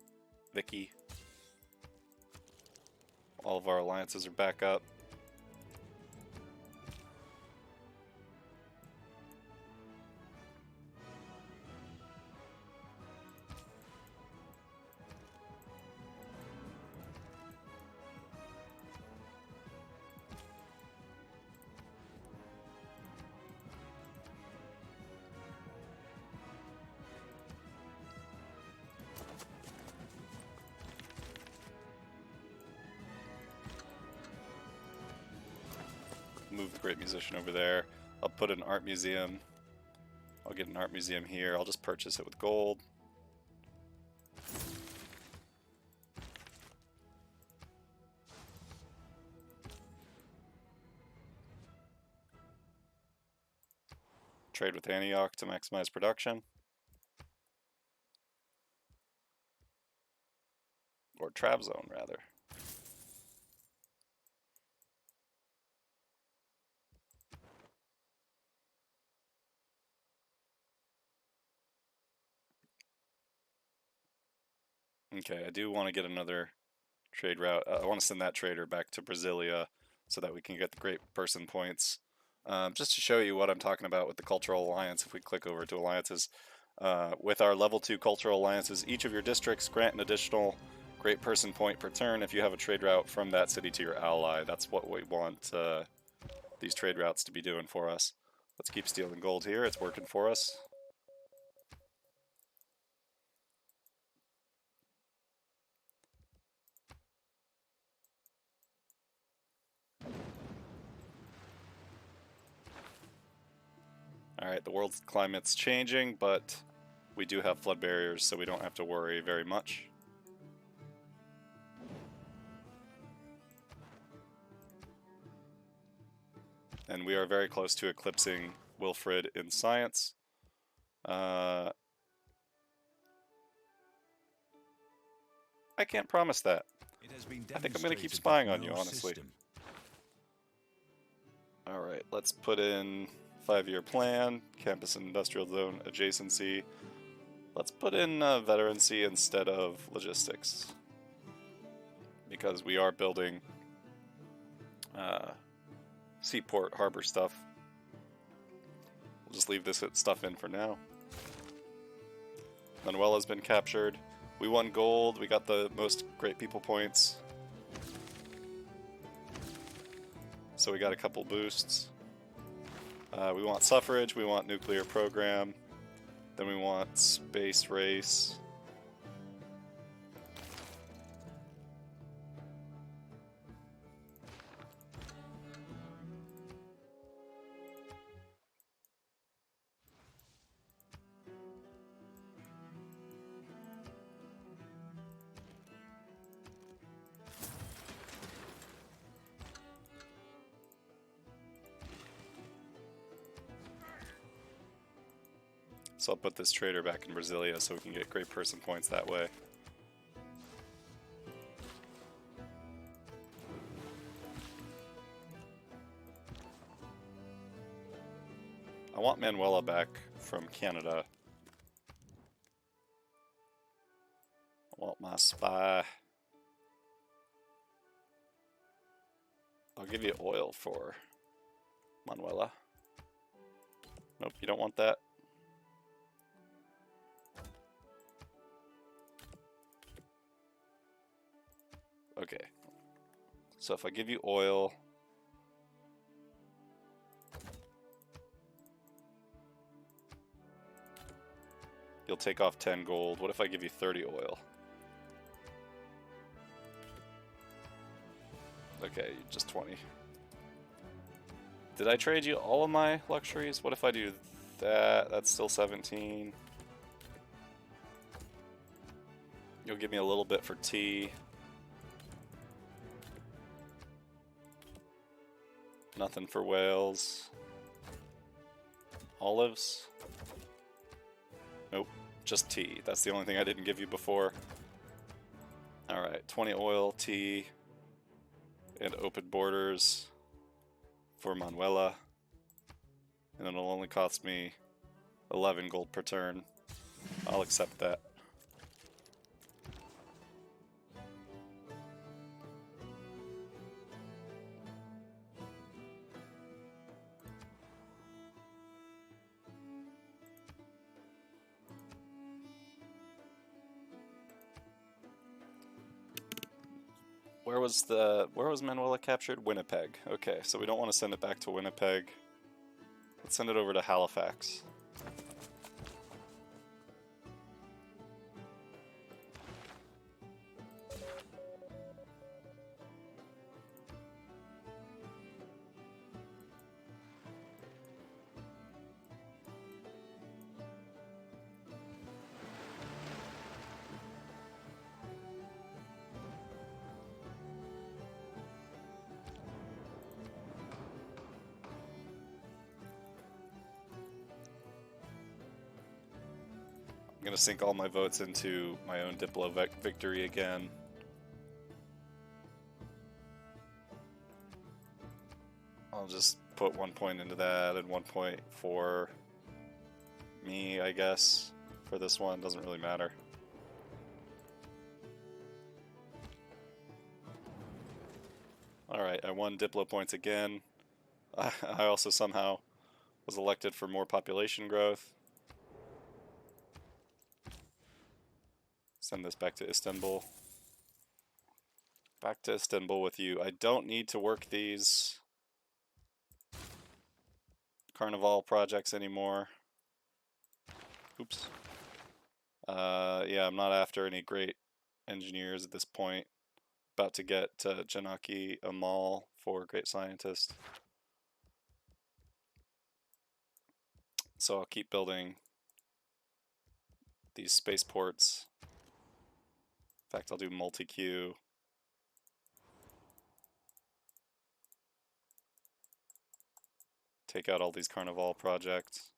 Vicky. All of our alliances are back up. Move the great musician over there. I'll put an art museum. I'll get an art museum here. I'll just purchase it with gold. Trade with Antioch to maximize production. Or Trav Zone, rather. Okay, I do want to get another trade route. I want to send that trader back to Brasilia so that we can get the great person points. Just to show you what I'm talking about with the cultural alliance, if we click over to alliances, with our level 2 cultural alliances, each of your districts grant an additional great person point per turn if you have a trade route from that city to your ally. That's what we want these trade routes to be doing for us. Let's keep stealing gold here. It's working for us. Alright, the world's climate's changing, but we do have flood barriers, so we don't have to worry very much. And we are very close to eclipsing Wilfrid in science. I can't promise that. I think I'm going to keep spying on you, honestly. Alright, let's put in 5-year plan, campus and industrial zone adjacency. Let's put in veterancy instead of logistics. Because we are building seaport harbor stuff. We'll just leave this stuff in for now. Manuela's been captured. We won gold, we got the most great people points. So we got a couple boosts. We want suffrage, we want nuclear program, then we want space race. So I'll put this trader back in Brasilia so we can get great person points that way. I want Manuela back from Canada. I want my spy. I'll give you oil for Manuela. Nope, you don't want that. Okay. So if I give you oil, you'll take off 10 gold. What if I give you 30 oil? Okay, just 20. Did I trade you all of my luxuries? What if I do that? That's still 17. You'll give me a little bit for tea. Nothing for whales. Olives? Nope, just tea. That's the only thing I didn't give you before. Alright, 20 oil, tea, and open borders for Manuela. And it'll only cost me 11 gold per turn. I'll accept that. Where was Manuela captured? Winnipeg. Okay, so we don't want to send it back to Winnipeg. Let's send it over to Halifax. I'm gonna sink all my votes into my own Diplo victory again. I'll just put 1 point into that and 1 point for me, I guess. For this one, doesn't really matter. Alright, I won Diplo points again. I also somehow was elected for more population growth. Send this back to Istanbul. Back to Istanbul with you. I don't need to work these Carnival projects anymore. Oops. Yeah, I'm not after any great engineers at this point. About to get Janaki Amal for Great Scientist. So I'll keep building these spaceports. In fact, I'll do multi-queue. Take out all these Carnival projects.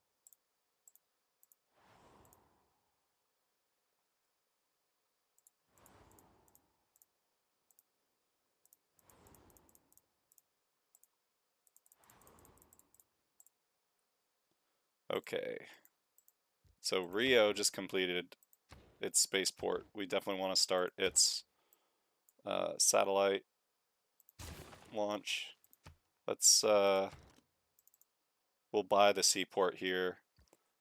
Okay. So Rio just completed its spaceport. We definitely want to start its satellite launch. Let's we'll buy the seaport here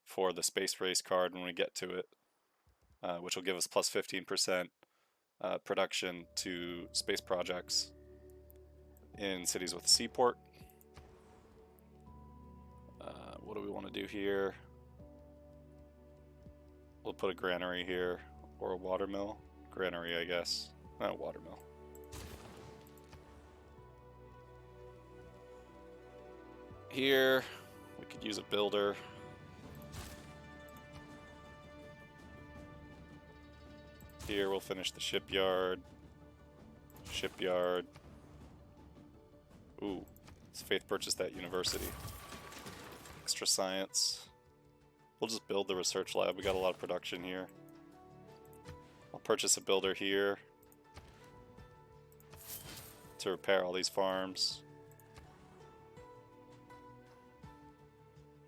for the space race card when we get to it, which will give us plus 15% production to space projects in cities with a seaport. What do we want to do here? We'll put a granary here, or a watermill. Granary, I guess. No, watermill. Here, we could use a builder. Here, we'll finish the shipyard. Shipyard. Ooh, let's faith purchase that university. Extra science. We'll just build the research lab. We got a lot of production here. I'll purchase a builder here to repair all these farms.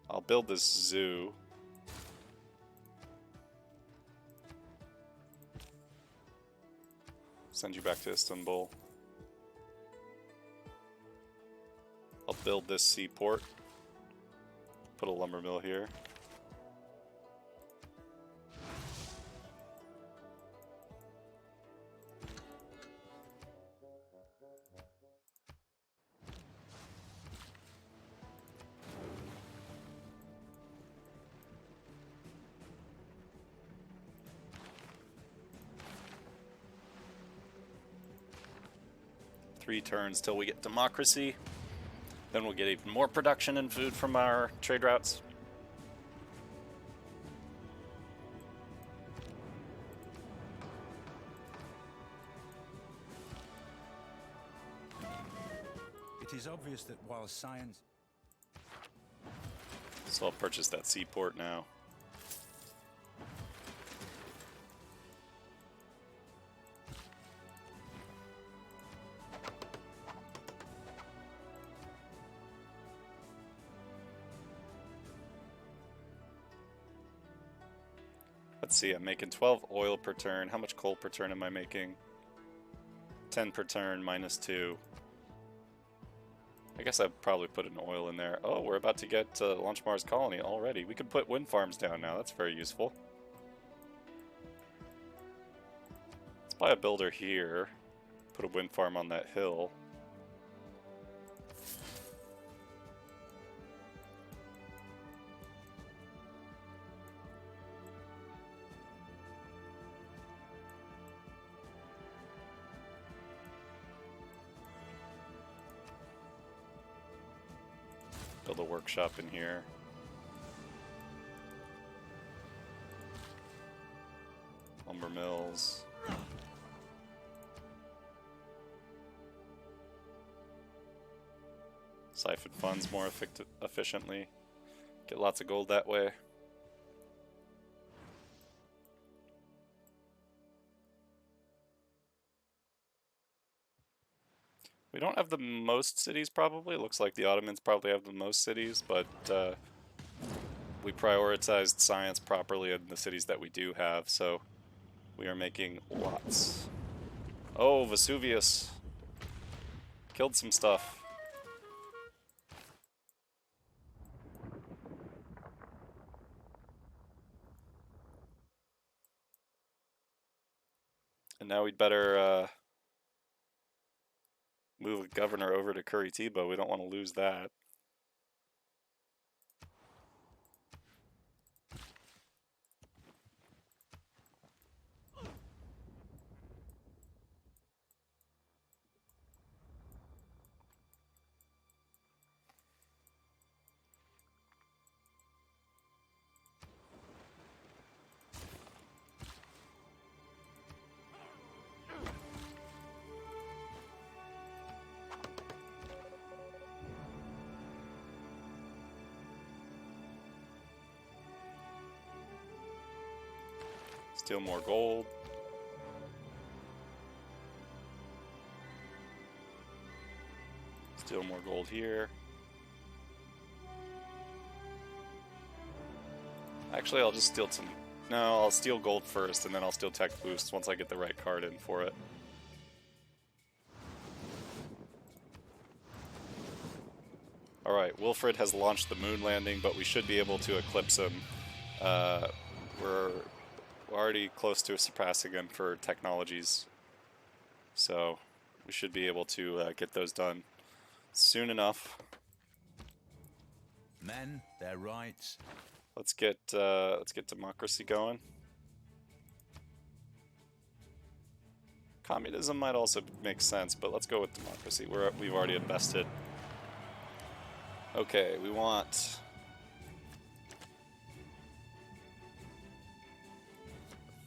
I'll build this zoo. Send you back to Istanbul. I'll build this seaport. Put a lumber mill here. Three turns till we get democracy. Then we'll get even more production and food from our trade routes. It is obvious that while science... So I'll purchase that seaport now. Let's see, I'm making 12 oil per turn. How much coal per turn am I making? 10 per turn, -2. I guess I'd probably put an oil in there. Oh, we're about to get launch Mars colony already. We can put wind farms down now. That's very useful. Let's buy a builder here. Put a wind farm on that hill. Build a workshop in here. Lumber mills. Siphon funds more efficiently. Get lots of gold that way. We don't have the most cities, probably. It looks like the Ottomans probably have the most cities, but we prioritized science properly in the cities that we do have, so we are making lots. Oh, Vesuvius. Killed some stuff. And now we'd better move a governor over to Curitiba. We don't want to lose that. Steal more gold. Steal more gold here. Actually, I'll just steal some... No, I'll steal gold first, and then I'll steal tech boosts once I get the right card in for it. Alright, Wilfred has launched the moon landing, but we should be able to eclipse him. We're already close to surpassing him for technologies, so we should be able to get those done soon enough. Men, their rights. Let's get democracy going. Communism might also make sense, but let's go with democracy. We've already invested. Okay, we want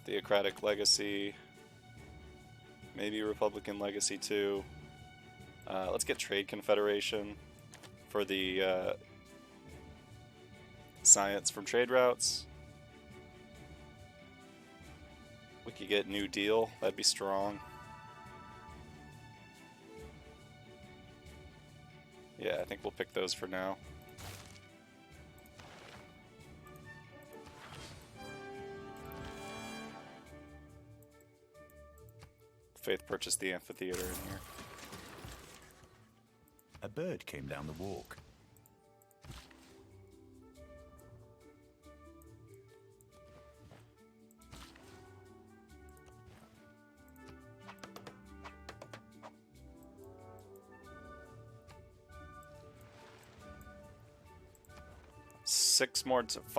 theocratic legacy, maybe Republican legacy too. Let's get trade confederation for the science from trade routes. We could get New Deal, that'd be strong. Yeah, I think we'll pick those for now. Faith purchased the amphitheater in here. A bird came down the walk.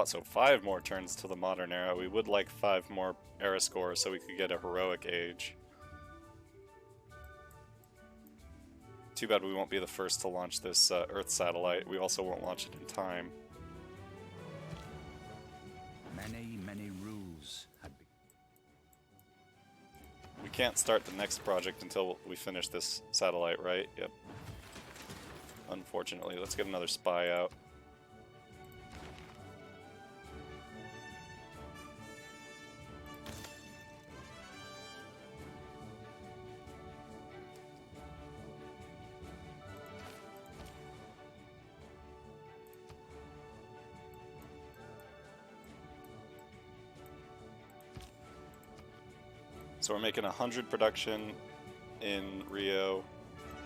So 5 more turns to the modern era. We would like 5 more era scores so we could get a heroic age. Too bad we won't be the first to launch this Earth satellite. We also won't launch it in time. Many rules had been. We can't start the next project until we finish this satellite, right? Yep. Unfortunately, let's get another spy out. So we're making 100 production in Rio.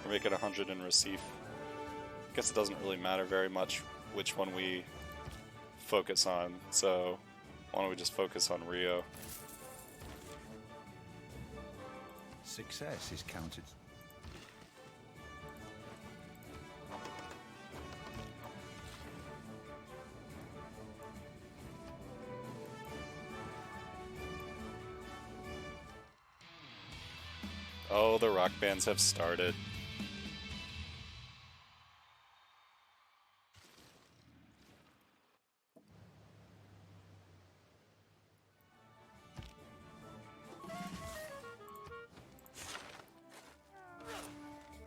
We're making 100 in Recife. I guess it doesn't really matter very much which one we focus on. So why don't we just focus on Rio? Success is counted. Oh, the rock bands have started.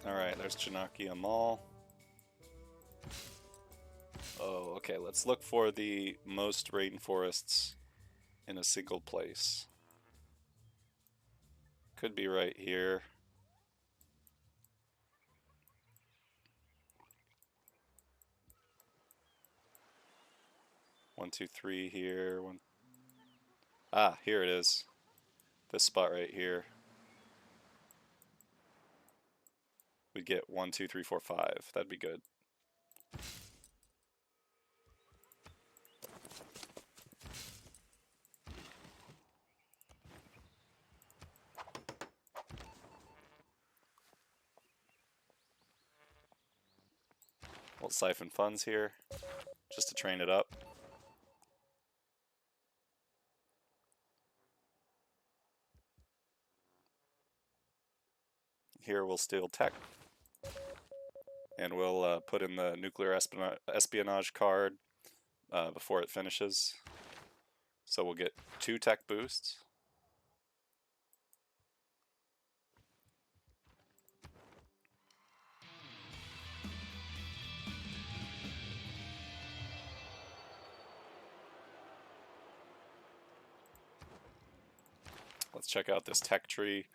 Alright, there's Janaki Amal. Oh, okay, let's look for the most rainforests in a single place. Could be right here. One, two, three here. One. Ah, here it is. This spot right here. We'd get 1, 2, 3, 4, 5. That'd be good. We'll siphon funds here, just to train it up. Here we'll steal tech. And we'll put in the nuclear espionage card before it finishes. So we'll get 2 tech boosts. Let's check out this tech tree.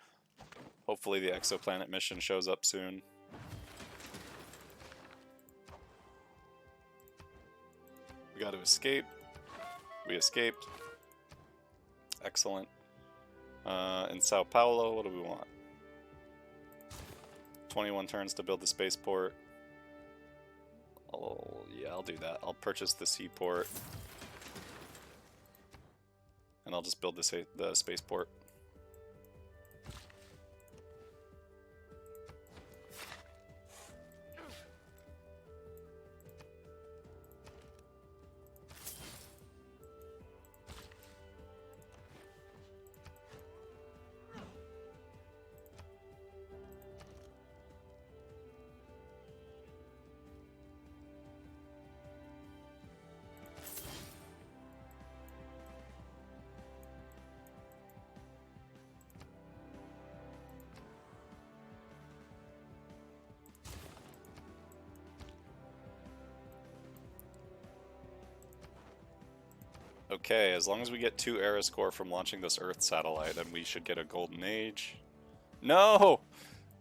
Hopefully the exoplanet mission shows up soon. We got to escape. We escaped. Excellent. In Sao Paulo, what do we want? 21 turns to build the spaceport. Oh, yeah, I'll do that. I'll purchase the seaport. And I'll just build the spaceport. Okay, as long as we get 2 era score from launching this Earth satellite, then we should get a golden age. No!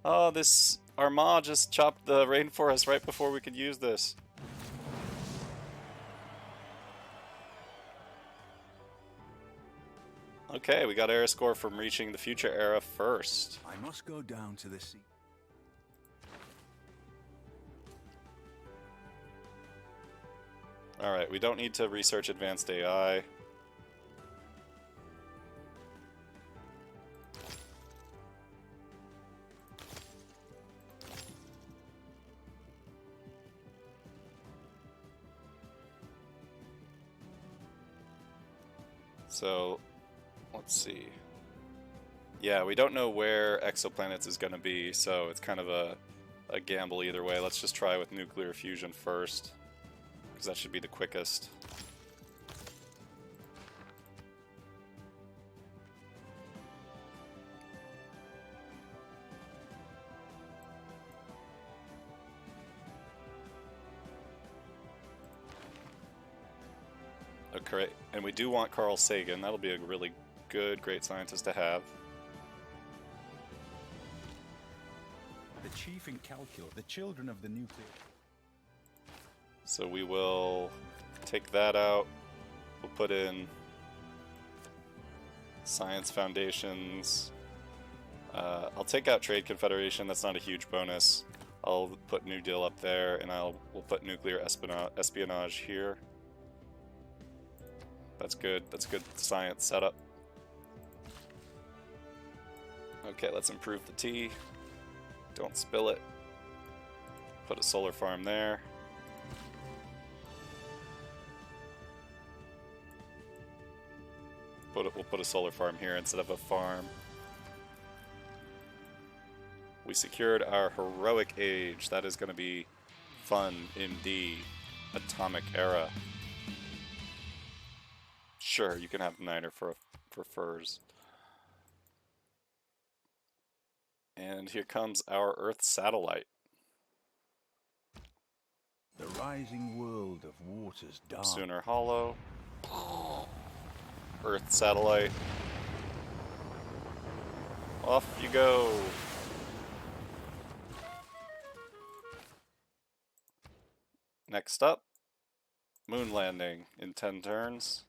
Oh, this Armagh just chopped the rainforest right before we could use this. Okay, we got era score from reaching the future era first. I must go down to the sea. Alright, we don't need to research advanced AI. So, let's see. Yeah, we don't know where exoplanets is going to be, so it's kind of a gamble either way. Let's just try with nuclear fusion first, because that should be the quickest. Okay, and we do want Carl Sagan. That'll be a really good, great scientist to have. The chief incalculable, the children of the nuclear. So we will take that out. We'll put in Science Foundations. I'll take out Trade Confederation. That's not a huge bonus. I'll put New Deal up there, and we'll put Nuclear Espionage here. That's good. That's good science setup. Okay, let's improve the tea. Don't spill it. Put a solar farm there. We'll put a solar farm here instead of a farm. We secured our heroic age. That is going to be fun in the atomic era. Sure, you can have Niner for furs. And here comes our Earth satellite. The rising world of waters dark. Sooner Hollow. Earth satellite. Off you go. Next up, moon landing in 10 turns.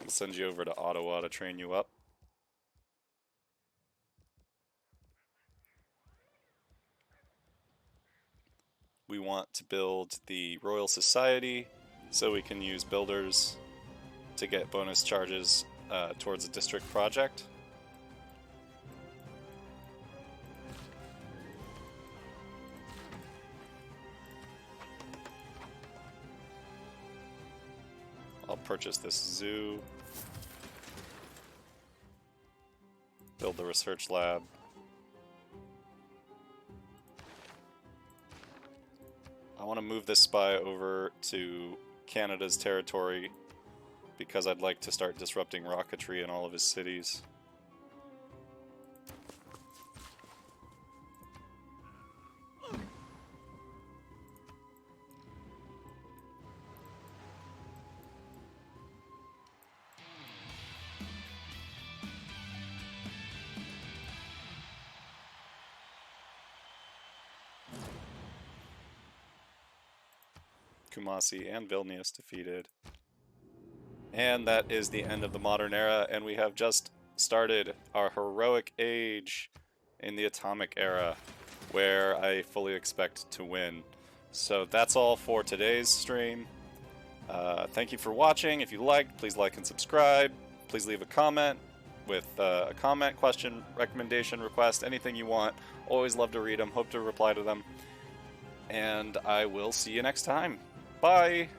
I'll send you over to Ottawa to train you up. We want to build the Royal Society so we can use builders to get bonus charges towards a district project. I'll purchase this zoo. Build the research lab. I want to move this spy over to Canada's territory because I'd like to start disrupting rocketry in all of his cities. Kumasi and Vilnius defeated. And that is the end of the modern era, and we have just started our heroic age in the atomic era, where I fully expect to win. So that's all for today's stream. Thank you for watching. If you liked, please like and subscribe. Please leave a comment with a comment, question, recommendation, request, anything you want. Always love to read them. Hope to reply to them. And I will see you next time. Bye!